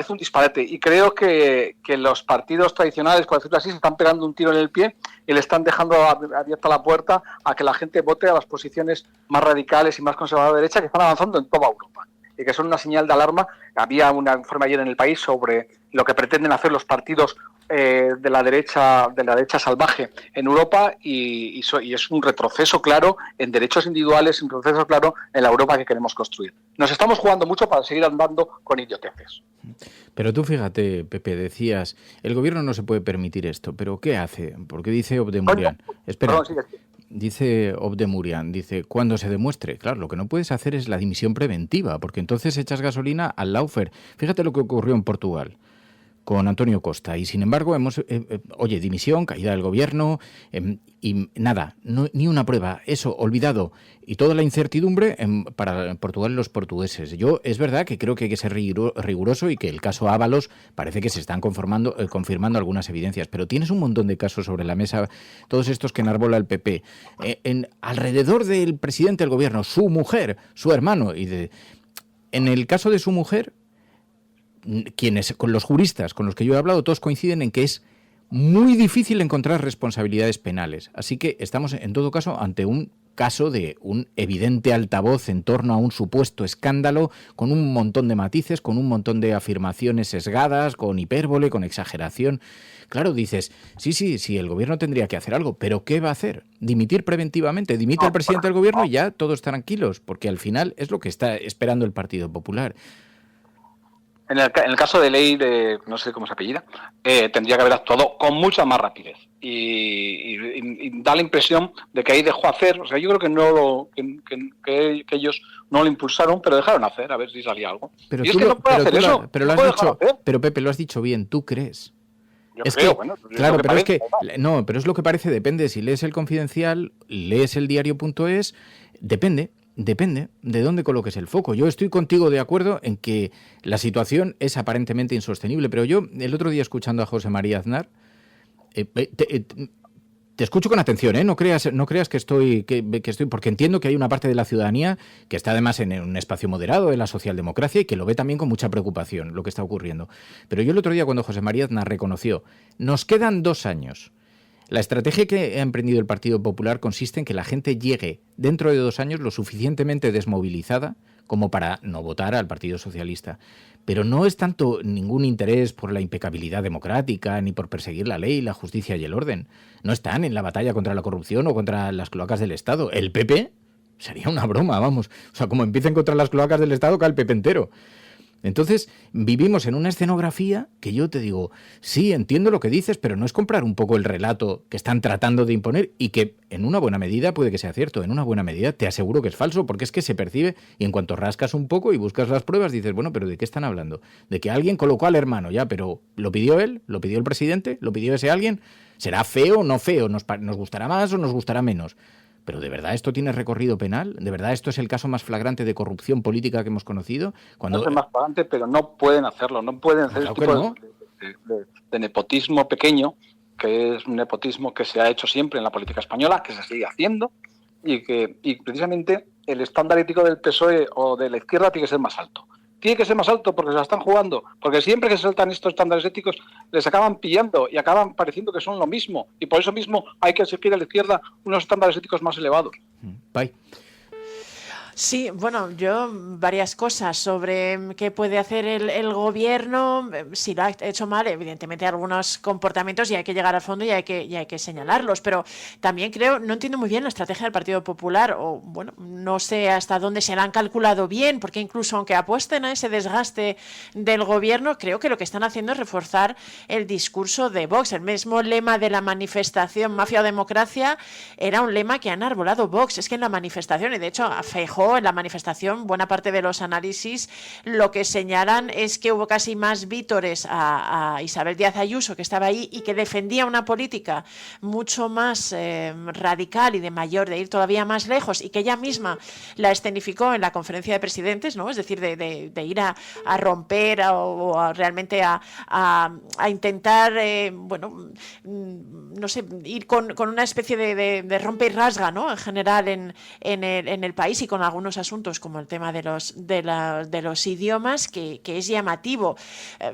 un disparate y creo que los partidos tradicionales, por decirlo así, se están pegando un tiro en el pie y le están dejando abierta la puerta a que la gente vote a las posiciones más radicales y más conservadoras de derecha que están avanzando en toda Europa. y que son una señal de alarma. Había una informe ayer en El País sobre lo que pretenden hacer los partidos de la derecha salvaje en Europa y es un retroceso claro en derechos individuales, un retroceso claro en la Europa que queremos construir. Nos estamos jugando mucho para seguir andando con idioteces. Pero tú fíjate, Pepe, decías, el gobierno no se puede permitir esto, pero ¿qué hace? Porque dice Obdemurian. Espera. Dice Obdemurian, dice, cuando se demuestre, claro, lo que no puedes hacer es la dimisión preventiva, porque entonces echas gasolina al Laufer. Fíjate lo que ocurrió en Portugal con Antonio Costa, y sin embargo dimisión, caída del gobierno, y nada, ni una prueba, eso, olvidado, y toda la incertidumbre para Portugal y los portugueses. Yo es verdad que creo que hay que ser riguroso y que el caso Ábalos parece que se están confirmando algunas evidencias, pero tienes un montón de casos sobre la mesa, todos estos que enarbola el PP, alrededor del presidente del gobierno, su mujer, su hermano, en el caso de su mujer, con los juristas con los que yo he hablado, todos coinciden en que es muy difícil encontrar responsabilidades penales. Así que estamos, en todo caso, ante un caso de un evidente altavoz en torno a un supuesto escándalo, con un montón de matices, con un montón de afirmaciones sesgadas, con hipérbole, con exageración. Claro, dices, sí, el gobierno tendría que hacer algo, pero ¿qué va a hacer? ¿Dimitir preventivamente? Dimite al presidente del gobierno y ya todos tranquilos, porque al final es lo que está esperando el Partido Popular. En el caso de ley de, no sé cómo se apellida, tendría que haber actuado con mucha más rapidez. Y da la impresión de que ahí dejó hacer, o sea, yo creo que ellos no lo impulsaron, pero dejaron hacer, a ver si salía algo. Pero y es que no puede hacer eso. Pero Pepe, lo has dicho bien, tú crees. Yo creo, bueno, claro, pero parece, pero es lo que parece, depende. Si lees el Confidencial, lees el diario.es, depende de dónde coloques el foco. Yo estoy contigo de acuerdo en que la situación es aparentemente insostenible, pero yo el otro día escuchando a José María Aznar, te escucho con atención, no creas que estoy, porque entiendo que hay una parte de la ciudadanía que está además en un espacio moderado de la socialdemocracia y que lo ve también con mucha preocupación lo que está ocurriendo. Pero yo el otro día cuando José María Aznar reconoció, nos quedan 2 años. La estrategia que ha emprendido el Partido Popular consiste en que la gente llegue dentro de 2 años lo suficientemente desmovilizada como para no votar al Partido Socialista. Pero no es tanto ningún interés por la impecabilidad democrática ni por perseguir la ley, la justicia y el orden. No están en la batalla contra la corrupción o contra las cloacas del Estado. El PP sería una broma, vamos. O sea, como empiecen contra las cloacas del Estado, cae el PP entero. Entonces, vivimos en una escenografía que yo te digo, sí, entiendo lo que dices, pero no es comprar un poco el relato que están tratando de imponer y que en una buena medida puede que sea cierto, en una buena medida te aseguro que es falso, porque es que se percibe y en cuanto rascas un poco y buscas las pruebas dices, bueno, pero ¿de qué están hablando? De que alguien colocó al hermano, ya, pero ¿lo pidió él? ¿Lo pidió el presidente? ¿Lo pidió ese alguien? ¿Será feo o no feo? ¿Nos gustará más o nos gustará menos? ¿Pero de verdad esto tiene recorrido penal? ¿De verdad esto es el caso más flagrante de corrupción política que hemos conocido? No es el más flagrante, pero no pueden hacerlo. No pueden hacer este tipo de nepotismo pequeño, que es un nepotismo que se ha hecho siempre en la política española, que se sigue haciendo, y precisamente el estándar ético del PSOE o de la izquierda tiene que ser más alto. Tiene que ser más alto porque se la están jugando, porque siempre que se saltan estos estándares éticos les acaban pillando y acaban pareciendo que son lo mismo, y por eso mismo hay que exigir a la izquierda unos estándares éticos más elevados. Bye. Sí, bueno, yo varias cosas sobre qué puede hacer el gobierno, si lo ha hecho mal, evidentemente algunos comportamientos y hay que llegar al fondo y hay que señalarlos, pero también no entiendo muy bien la estrategia del Partido Popular, o bueno, no sé hasta dónde se la han calculado bien, porque incluso aunque apuesten a ese desgaste del gobierno, creo que lo que están haciendo es reforzar el discurso de Vox. El mismo lema de la manifestación Mafia o Democracia era un lema que han arbolado Vox. Es que en la manifestación, y de hecho a Feijóo en la manifestación, buena parte de los análisis lo que señalan es que hubo casi más vítores a Isabel Díaz Ayuso, que estaba ahí y que defendía una política mucho más radical y de ir todavía más lejos, y que ella misma la escenificó en la conferencia de presidentes, ¿no? Es decir, de ir a romper o realmente a intentar, no sé, ir con una especie de rompe y rasga, ¿no? En general en el país, y con algunos asuntos como el tema de los idiomas que es llamativo.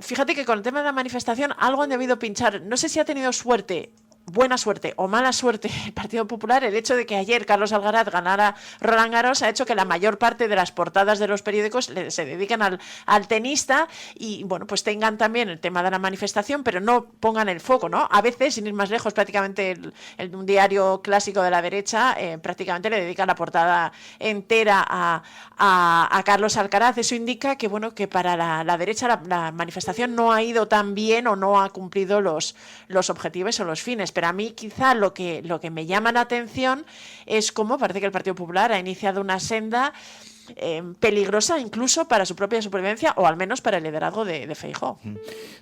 Fíjate que con el tema de la manifestación algo han debido pinchar. No sé si ha tenido suerte buena suerte o mala suerte el Partido Popular, el hecho de que ayer Carlos Alcaraz ganara Roland Garros ha hecho que la mayor parte de las portadas de los periódicos se dediquen al tenista y, bueno, pues tengan también el tema de la manifestación, pero no pongan el foco, ¿no? A veces, sin ir más lejos, prácticamente un diario clásico de la derecha prácticamente le dedica la portada entera a Carlos Alcaraz. Eso indica que, bueno, que para la derecha la manifestación no ha ido tan bien o no ha cumplido los objetivos o los fines. Pero a mí quizá lo que me llama la atención es cómo parece que el Partido Popular ha iniciado una senda peligrosa incluso para su propia supervivencia o al menos para el liderazgo de Feijóo.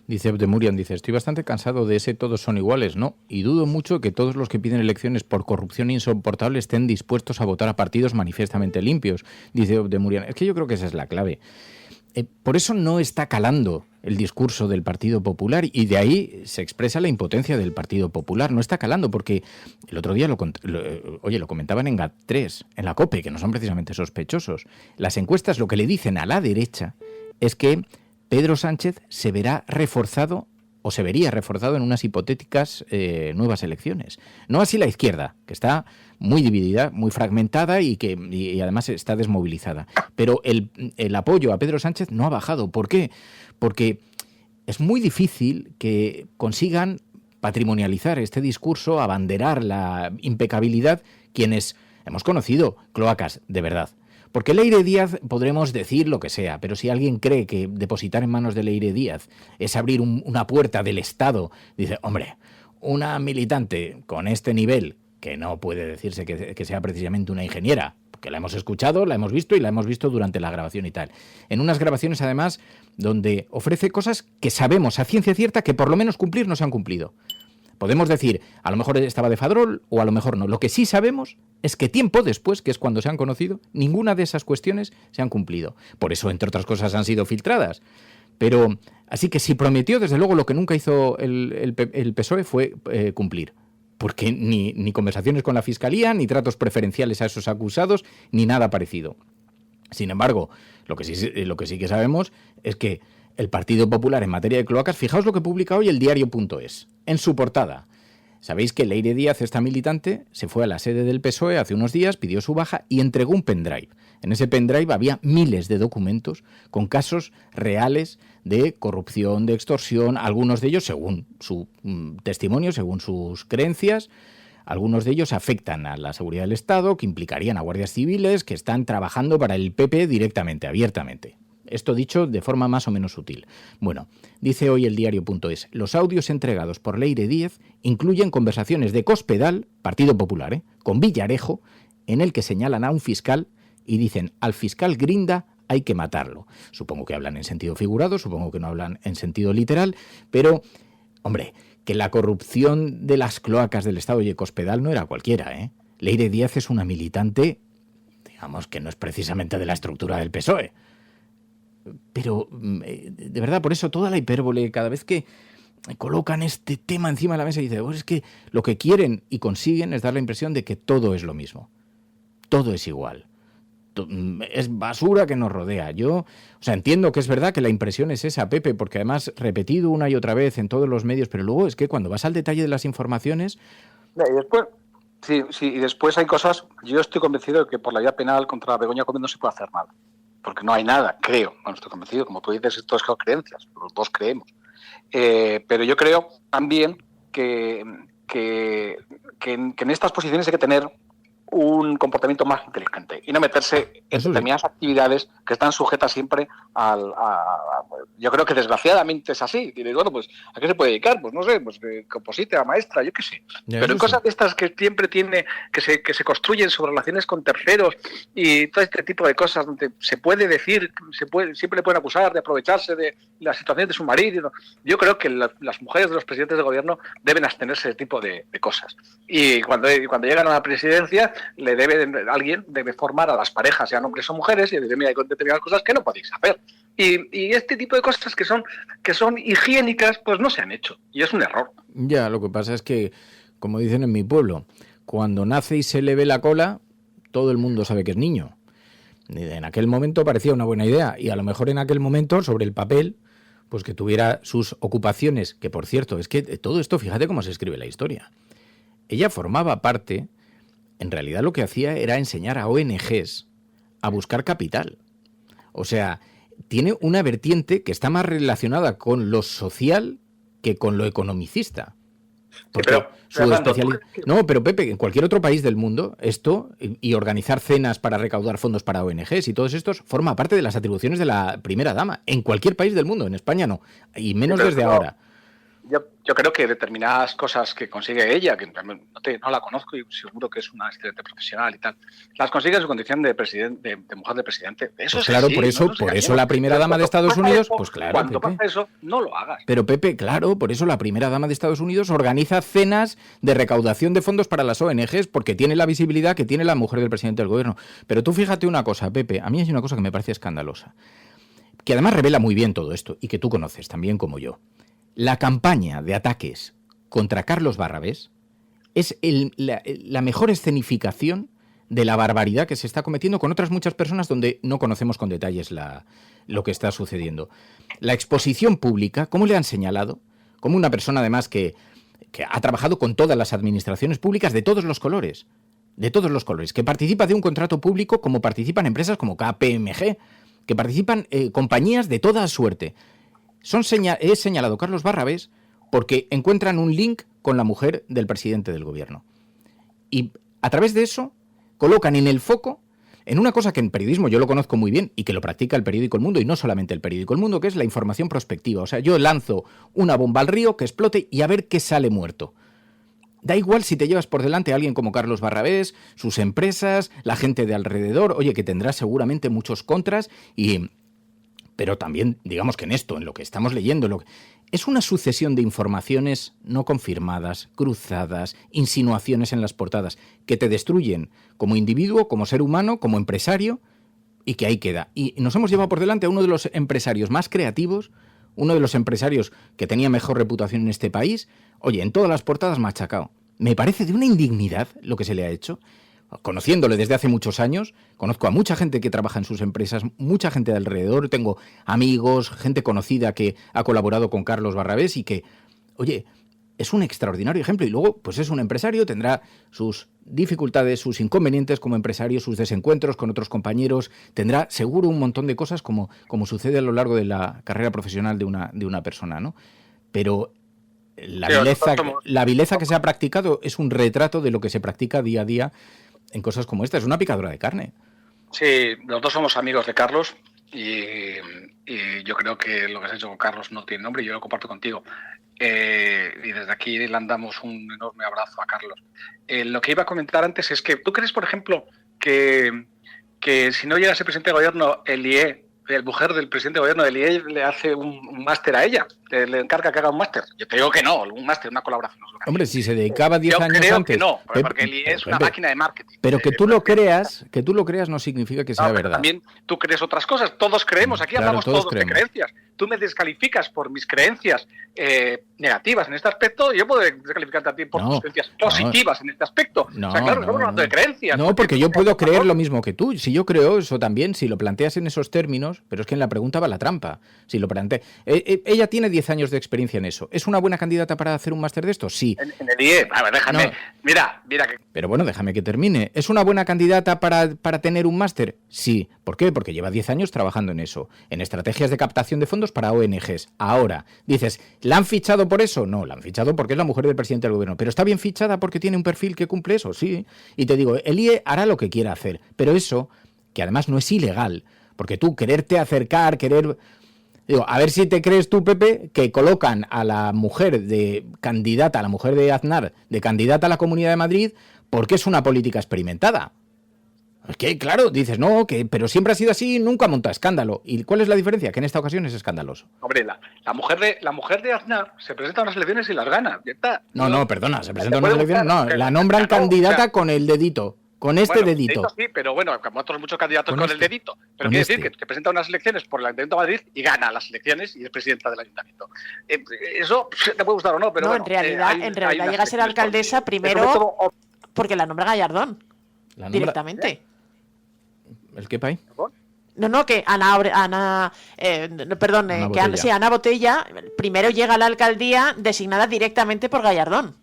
Dice Abdemurian, estoy bastante cansado de ese todos son iguales, ¿no? Y dudo mucho que todos los que piden elecciones por corrupción insoportable estén dispuestos a votar a partidos manifiestamente limpios. Dice Abdemurian, es que yo creo que esa es la clave. Por eso no está calando el discurso del Partido Popular y de ahí se expresa la impotencia del Partido Popular. No está calando porque el otro día lo comentaban en GAT3, en la COPE, que no son precisamente sospechosos. Las encuestas lo que le dicen a la derecha es que Pedro Sánchez se verá reforzado o se vería reforzado en unas hipotéticas nuevas elecciones. No así la izquierda, que está muy dividida, muy fragmentada y además está desmovilizada. Pero el apoyo a Pedro Sánchez no ha bajado. ¿Por qué? Porque es muy difícil que consigan patrimonializar este discurso, abanderar la impecabilidad quienes hemos conocido cloacas de verdad. Porque Leire Díaz podremos decir lo que sea, pero si alguien cree que depositar en manos de Leire Díaz es abrir una puerta del Estado, dice, hombre, una militante con este nivel, que no puede decirse que sea precisamente una ingeniera, porque la hemos escuchado, la hemos visto y la hemos visto durante la grabación y tal. En unas grabaciones, además, donde ofrece cosas que sabemos a ciencia cierta que por lo menos cumplir no se han cumplido. Podemos decir, a lo mejor estaba de Fadrol o a lo mejor no. Lo que sí sabemos es que tiempo después, que es cuando se han conocido, ninguna de esas cuestiones se han cumplido. Por eso, entre otras cosas, han sido filtradas. Pero, así que si prometió, desde luego, lo que nunca hizo el PSOE fue cumplir. Porque ni conversaciones con la Fiscalía, ni tratos preferenciales a esos acusados, ni nada parecido. Sin embargo, lo que sí que sabemos es que el Partido Popular en materia de cloacas, fijaos lo que publica hoy el diario.es. En su portada, sabéis que Leire Díaz, esta militante, se fue a la sede del PSOE hace unos días, pidió su baja y entregó un pendrive. En ese pendrive había miles de documentos con casos reales de corrupción, de extorsión, algunos de ellos, según su testimonio, según sus creencias, algunos de ellos afectan a la seguridad del Estado, que implicarían a guardias civiles que están trabajando para el PP directamente, abiertamente. Esto dicho de forma más o menos sutil. Bueno, dice hoy el diario.es, los audios entregados por Leire Díaz incluyen conversaciones de Cospedal, Partido Popular, con Villarejo, en el que señalan a un fiscal y dicen, al fiscal Grinda hay que matarlo. Supongo que hablan en sentido figurado, supongo que no hablan en sentido literal, pero, hombre, que la corrupción de las cloacas del Estado y de Cospedal no era cualquiera, ¿eh? Leire Díaz es una militante, digamos que no es precisamente de la estructura del PSOE. Pero, de verdad, por eso toda la hipérbole, cada vez que colocan este tema encima de la mesa, dice, es que lo que quieren y consiguen es dar la impresión de que todo es lo mismo. Todo es igual. Es basura que nos rodea. Yo, entiendo que es verdad que la impresión es esa, Pepe, porque además repetido una y otra vez en todos los medios, pero luego es que cuando vas al detalle de las informaciones... Y después, sí, y después hay cosas, yo estoy convencido de que por la vía penal contra Begoña Gómez no se puede hacer nada. Porque no hay nada, creo. Bueno, estoy convencido, como tú dices, esto es creencias, los dos creemos. Pero yo creo también que en estas posiciones hay que tener un comportamiento más inteligente y no meterse en determinadas actividades que están sujetas siempre yo creo que desgraciadamente es así. Y digo, bueno, pues ¿a qué se puede dedicar? Pues no sé, pues composite, a maestra, yo qué sé. Pero en cosas de estas que siempre tiene, que se construyen sobre relaciones con terceros y todo este tipo de cosas donde se puede decir, siempre le pueden acusar de aprovecharse de la situación de su marido. Yo creo que las mujeres de los presidentes de gobierno deben abstenerse de ese tipo de cosas. Y cuando llegan a la presidencia, alguien debe formar a las parejas, sean hombres o mujeres, y decir, mira, hay determinadas cosas que no podéis hacer. Y este tipo de cosas que son higiénicas, pues no se han hecho. Y es un error. Ya, lo que pasa es que, como dicen en mi pueblo, cuando nace y se le ve la cola, todo el mundo sabe que es niño. En aquel momento parecía una buena idea, y a lo mejor en aquel momento, sobre el papel, pues que tuviera sus ocupaciones, que por cierto, es que todo esto, fíjate cómo se escribe la historia. ella formaba parte, en realidad lo que hacía era enseñar a ONGs a buscar capital. O sea, tiene una vertiente que está más relacionada con lo social que con lo economicista. Porque su especialidad... No, pero Pepe, en cualquier otro país del mundo, esto y organizar cenas para recaudar fondos para ONGs y todos estos forma parte de las atribuciones de la primera dama. En cualquier país del mundo, en España no. Y menos desde ahora. Yo creo que determinadas cosas que consigue ella, que no la conozco y seguro que es una excelente profesional y tal, las consigue en su condición de mujer de presidente. Eso pues claro, así, por eso la primera dama de Estados Unidos, pues claro, cuando pasa eso, no lo hagas. Pero Pepe, claro, por eso la primera dama de Estados Unidos organiza cenas de recaudación de fondos para las ONGs, porque tiene la visibilidad que tiene la mujer del presidente del gobierno. Pero tú fíjate una cosa, Pepe, a mí hay una cosa que me parece escandalosa, que además revela muy bien todo esto y que tú conoces también como yo. La campaña de ataques contra Carlos Barrabés es la mejor escenificación de la barbaridad que se está cometiendo con otras muchas personas donde no conocemos con detalles lo que está sucediendo. La exposición pública, ¿cómo le han señalado? Como una persona además que ha trabajado con todas las administraciones públicas de todos los colores, que participa de un contrato público como participan empresas como KPMG, que participan compañías de toda suerte. Es señalado Carlos Barrabés porque encuentran un link con la mujer del presidente del gobierno. Y a través de eso colocan en el foco, en una cosa que en periodismo yo lo conozco muy bien y que lo practica el periódico El Mundo, y no solamente el periódico El Mundo, que es la información prospectiva. O sea, yo lanzo una bomba al río que explote y a ver qué sale muerto. Da igual si te llevas por delante a alguien como Carlos Barrabés, sus empresas, la gente de alrededor, oye, que tendrá seguramente muchos contras pero también, digamos que en esto, en lo que estamos leyendo, es una sucesión de informaciones no confirmadas, cruzadas, insinuaciones en las portadas, que te destruyen como individuo, como ser humano, como empresario, y que ahí queda. Y nos hemos llevado por delante a uno de los empresarios más creativos, uno de los empresarios que tenía mejor reputación en este país, oye, en todas las portadas machacado. Me parece de una indignidad lo que se le ha hecho. Conociéndole desde hace muchos años, conozco a mucha gente que trabaja en sus empresas, mucha gente de alrededor, tengo amigos, gente conocida que ha colaborado con Carlos Barrabés y que, oye, es un extraordinario ejemplo. Y luego, pues es un empresario, tendrá sus dificultades, sus inconvenientes como empresario, sus desencuentros con otros compañeros, tendrá seguro un montón de cosas como sucede a lo largo de la carrera profesional de una persona, ¿no? Pero la vileza que se ha practicado es un retrato de lo que se practica día a día en cosas como esta. Es una picadura de carne. Sí, los dos somos amigos de Carlos y yo creo que lo que has hecho con Carlos no tiene nombre y yo lo comparto contigo. Y desde aquí le mandamos un enorme abrazo a Carlos. Lo que iba a comentar antes es que tú crees, por ejemplo, que si no llega a ser presidente de gobierno, el IE, el mujer del presidente de gobierno del IE, le hace un máster a ella, le encarga que haga un máster. Yo te digo que no, un máster, una colaboración. Hombre, si se dedicaba 10 años antes... Yo antes... creo que no, porque el IE es una máquina de marketing. Pero que tú lo creas no significa que sea verdad. También tú crees otras cosas, todos creemos, aquí hablamos todos de creencias. Tú me descalificas por mis creencias negativas en este aspecto, y yo puedo descalificarte a ti por tus creencias positivas en este aspecto. No, o sea, claro, estamos hablando de creencias. No, porque yo puedo creer lo mismo que tú. Si yo creo eso también, si lo planteas en esos términos, pero es que en la pregunta va la trampa. Si lo plantea... ella tiene 10 años de experiencia en eso. ¿Es una buena candidata para hacer un máster de esto? Sí. En el IE, a ver, déjame. No. Mira que... Pero bueno, déjame que termine. ¿Es una buena candidata para tener un máster? Sí. ¿Por qué? Porque lleva 10 años trabajando en eso, en estrategias de captación de fondos para ONGs. Ahora, dices, ¿la han fichado por eso? No, la han fichado porque es la mujer del presidente del gobierno. ¿Pero está bien fichada porque tiene un perfil que cumple eso? Sí. Y te digo, el IE hará lo que quiera hacer. Pero eso, que además no es ilegal, porque tú quererte acercar, Digo, a ver si te crees tú, Pepe, que colocan a la mujer de candidata, a la mujer de Aznar, de candidata a la Comunidad de Madrid, porque es una política experimentada. Es que, claro, dices, no, pero siempre ha sido así, nunca monta escándalo. ¿Y cuál es la diferencia? Que en esta ocasión es escandaloso. Hombre, la mujer de Aznar se presenta a unas elecciones y las gana. No, perdona, se presenta a unas elecciones, no, la nombran candidata con el dedito. Con dedito. Sí, pero bueno, como otros muchos candidatos con el dedito. Pero quiere decir que presenta unas elecciones por el Ayuntamiento de Madrid y gana las elecciones y es presidenta del Ayuntamiento. Eso te puede gustar o no, pero no, bueno, en realidad llega a ser alcaldesa primero porque la nombra Gallardón. Directamente. ¿El qué país? No, que Ana Botella primero llega a la alcaldía designada directamente por Gallardón.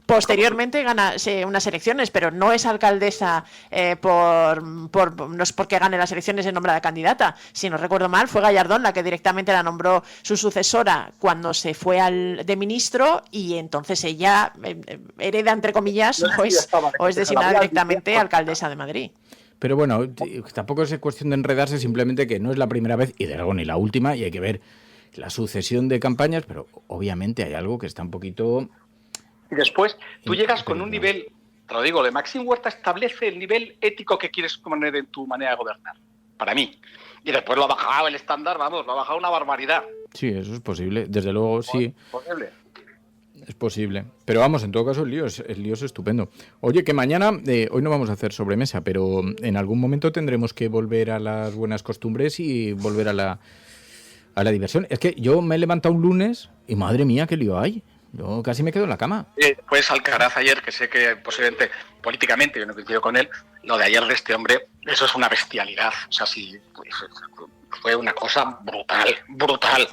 posteriormente gana unas elecciones, pero no es alcaldesa no es porque gane las elecciones en nombrada candidata. Si no recuerdo mal, fue Gallardón la que directamente la nombró su sucesora cuando se fue de ministro, y entonces ella hereda, entre comillas, o es designada directamente alcaldesa de Madrid. Pero bueno, tampoco es cuestión de enredarse, simplemente que no es la primera vez y de luego ni la última, y hay que ver la sucesión de campañas, pero obviamente hay algo que está un poquito... Y después tú llegas con un nivel, te lo digo, de Maxim Huerta establece el nivel ético que quieres poner en tu manera de gobernar, para mí. Y después lo ha bajado el estándar, vamos, lo ha bajado una barbaridad. Sí, eso es posible, desde luego sí. Posible. Es posible. Pero vamos, en todo caso el lío es estupendo. Oye, que mañana, hoy no vamos a hacer sobremesa, pero en algún momento tendremos que volver a las buenas costumbres y volver a la diversión. Es que yo me he levantado un lunes y madre mía, qué lío hay. Yo casi me quedo en la cama. Pues Alcaraz ayer, que sé que posiblemente políticamente yo no coincido con él, lo de ayer de este hombre, eso es una bestialidad. O sea, sí, fue una cosa brutal.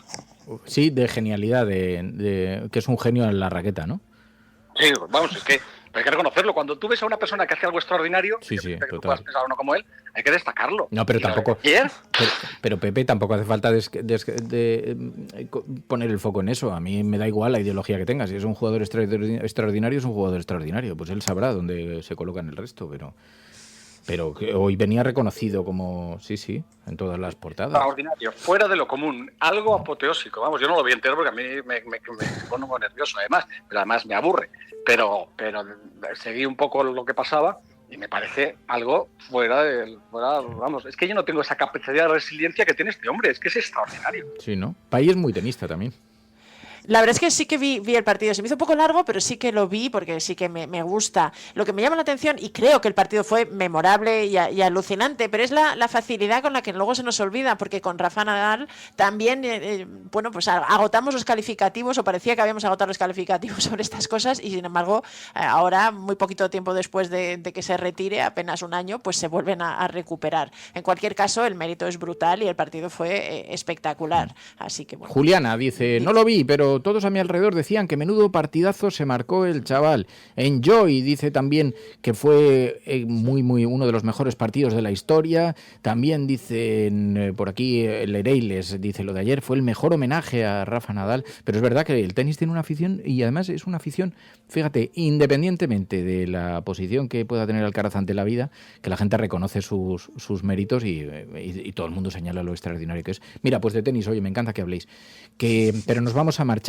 Sí, de genialidad, de que es un genio en la raqueta, ¿no? Sí, vamos, es que hay que reconocerlo. Cuando tú ves a una persona que hace algo extraordinario, sí, que total. tú puedas pensar uno como él, hay que destacarlo. No, pero tampoco. Pero Pepe, tampoco hace falta de poner el foco en eso. A mí me da igual la ideología que tenga. Si es un jugador extraordinario, es un jugador extraordinario. Pues él sabrá dónde se coloca en el resto, pero que hoy venía reconocido como, sí, en todas las portadas. Extraordinario, fuera de lo común, algo apoteósico. Vamos, yo no lo vi entero porque a mí me pone muy nervioso, pero además me aburre. Pero seguí un poco lo que pasaba y me parece algo vamos, es que yo no tengo esa capacidad de resiliencia que tiene este hombre, es que es extraordinario. Sí, ¿no? País es muy tenista también. La verdad es que sí que vi el partido. Se me hizo un poco largo, pero sí que lo vi porque sí que me gusta. Lo que me llama la atención, y creo que el partido fue memorable y alucinante, pero es la facilidad con la que luego se nos olvida, porque con Rafa Nadal también, pues agotamos los calificativos, o parecía que habíamos agotado los calificativos sobre estas cosas, y sin embargo, ahora, muy poquito tiempo después de que se retire, apenas un año, pues se vuelven a recuperar. En cualquier caso, el mérito es brutal y el partido fue espectacular. Así que bueno. Juliana dice, no lo vi, pero todos a mi alrededor decían que menudo partidazo se marcó el chaval. Enjoy dice también que fue muy uno de los mejores partidos de la historia. También dicen por aquí, Lereiles dice, lo de ayer fue el mejor homenaje a Rafa Nadal. Pero es verdad que el tenis tiene una afición, y además es una afición, fíjate, independientemente de la posición que pueda tener Alcaraz ante la vida, que la gente reconoce sus méritos y todo el mundo señala lo extraordinario que es. Mira, pues de tenis, oye, me encanta que habléis. Pero nos vamos a marchar.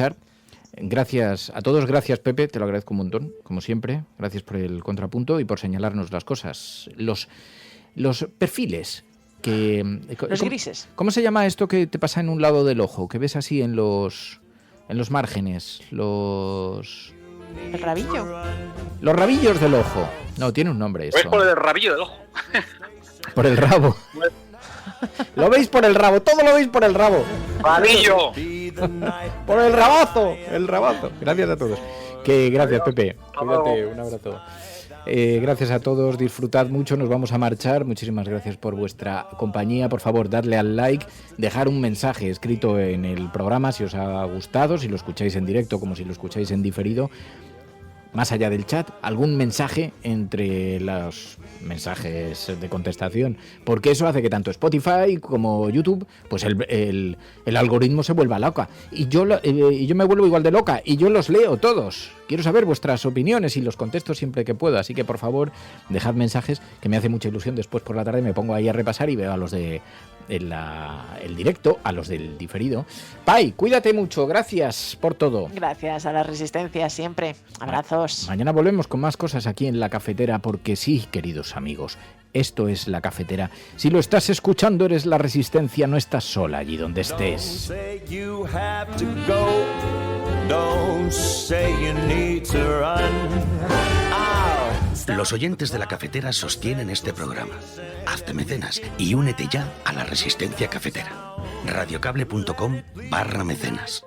Gracias a todos, gracias Pepe, te lo agradezco un montón, como siempre. Gracias por el contrapunto y por señalarnos las cosas. Los perfiles los grises. ¿Cómo se llama esto que te pasa en un lado del ojo? Que ves así en los márgenes, ¿El rabillo? Los rabillos del ojo. No, tiene un nombre eso. ¿Ves por el rabillo del ojo? Por el rabo. Lo veis por el rabo, todo lo veis por el rabo. ¡Rabillo! Por el rabazo. Gracias a todos. Gracias, Pepe. Cuídate, un abrazo. Gracias a todos, disfrutad mucho, nos vamos a marchar. Muchísimas gracias por vuestra compañía. Por favor, dadle al like, dejar un mensaje escrito en el programa si os ha gustado, si lo escucháis en directo como si lo escucháis en diferido. Más allá del chat, algún mensaje entre los mensajes de contestación, porque eso hace que tanto Spotify como YouTube, pues el algoritmo se vuelva loca. Y yo me vuelvo igual de loca, y yo los leo todos. Quiero saber vuestras opiniones y los contesto siempre que puedo, así que por favor, dejad mensajes, que me hace mucha ilusión. Después por la tarde me pongo ahí a repasar y veo a los de el directo, a los del diferido. Pai, cuídate mucho, gracias por todo. Gracias a la resistencia siempre. Abrazos. Mañana volvemos con más cosas aquí en La Cafetera, porque sí, queridos amigos, esto es La Cafetera. Si lo estás escuchando, eres La Resistencia, no estás sola allí donde estés. Los oyentes de La Cafetera sostienen este programa. Hazte mecenas y únete ya a La Resistencia Cafetera. radiocable.com/mecenas.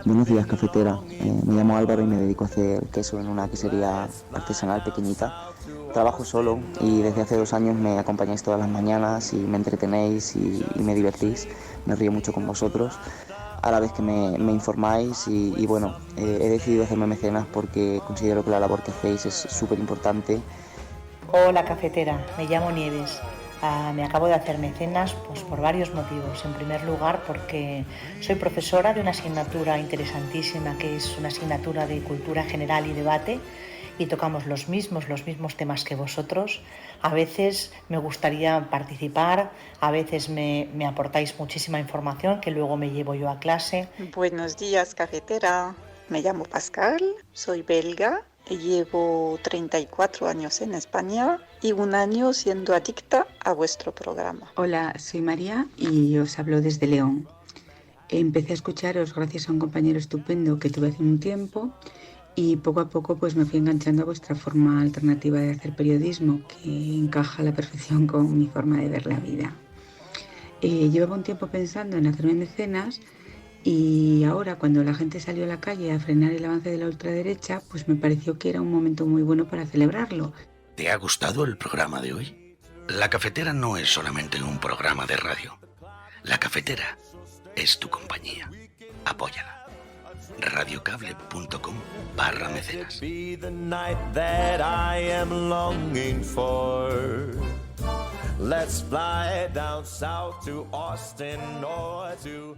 Buenos días, cafetera. Me llamo Álvaro y me dedico a hacer queso en una quesería artesanal pequeñita. Trabajo solo y desde hace 2 años me acompañáis todas las mañanas y me entretenéis y me divertís. Me río mucho con vosotros. a la vez que me informáis y bueno, he decidido hacerme mecenas porque considero que la labor que hacéis es súper importante. Hola cafetera, me llamo Nieves. Me acabo de hacer mecenas pues, por varios motivos. En primer lugar, porque soy profesora de una asignatura interesantísima que es una asignatura de cultura general y debate y tocamos los mismos temas que vosotros. A veces me gustaría participar, a veces me aportáis muchísima información que luego me llevo yo a clase. Buenos días, cafetera. Me llamo Pascal, soy belga. Llevo 34 años en España y 1 año siendo adicta a vuestro programa. Hola, soy María y os hablo desde León. Empecé a escucharos gracias a un compañero estupendo que tuve hace un tiempo y poco a poco pues me fui enganchando a vuestra forma alternativa de hacer periodismo que encaja a la perfección con mi forma de ver la vida. Llevaba un tiempo pensando en hacerme mecenas. Y ahora, cuando la gente salió a la calle a frenar el avance de la ultraderecha, pues me pareció que era un momento muy bueno para celebrarlo. ¿Te ha gustado el programa de hoy? La Cafetera no es solamente un programa de radio. La Cafetera es tu compañía. Apóyala. radiocable.com/mecenas. Let's fly down south to Austin or to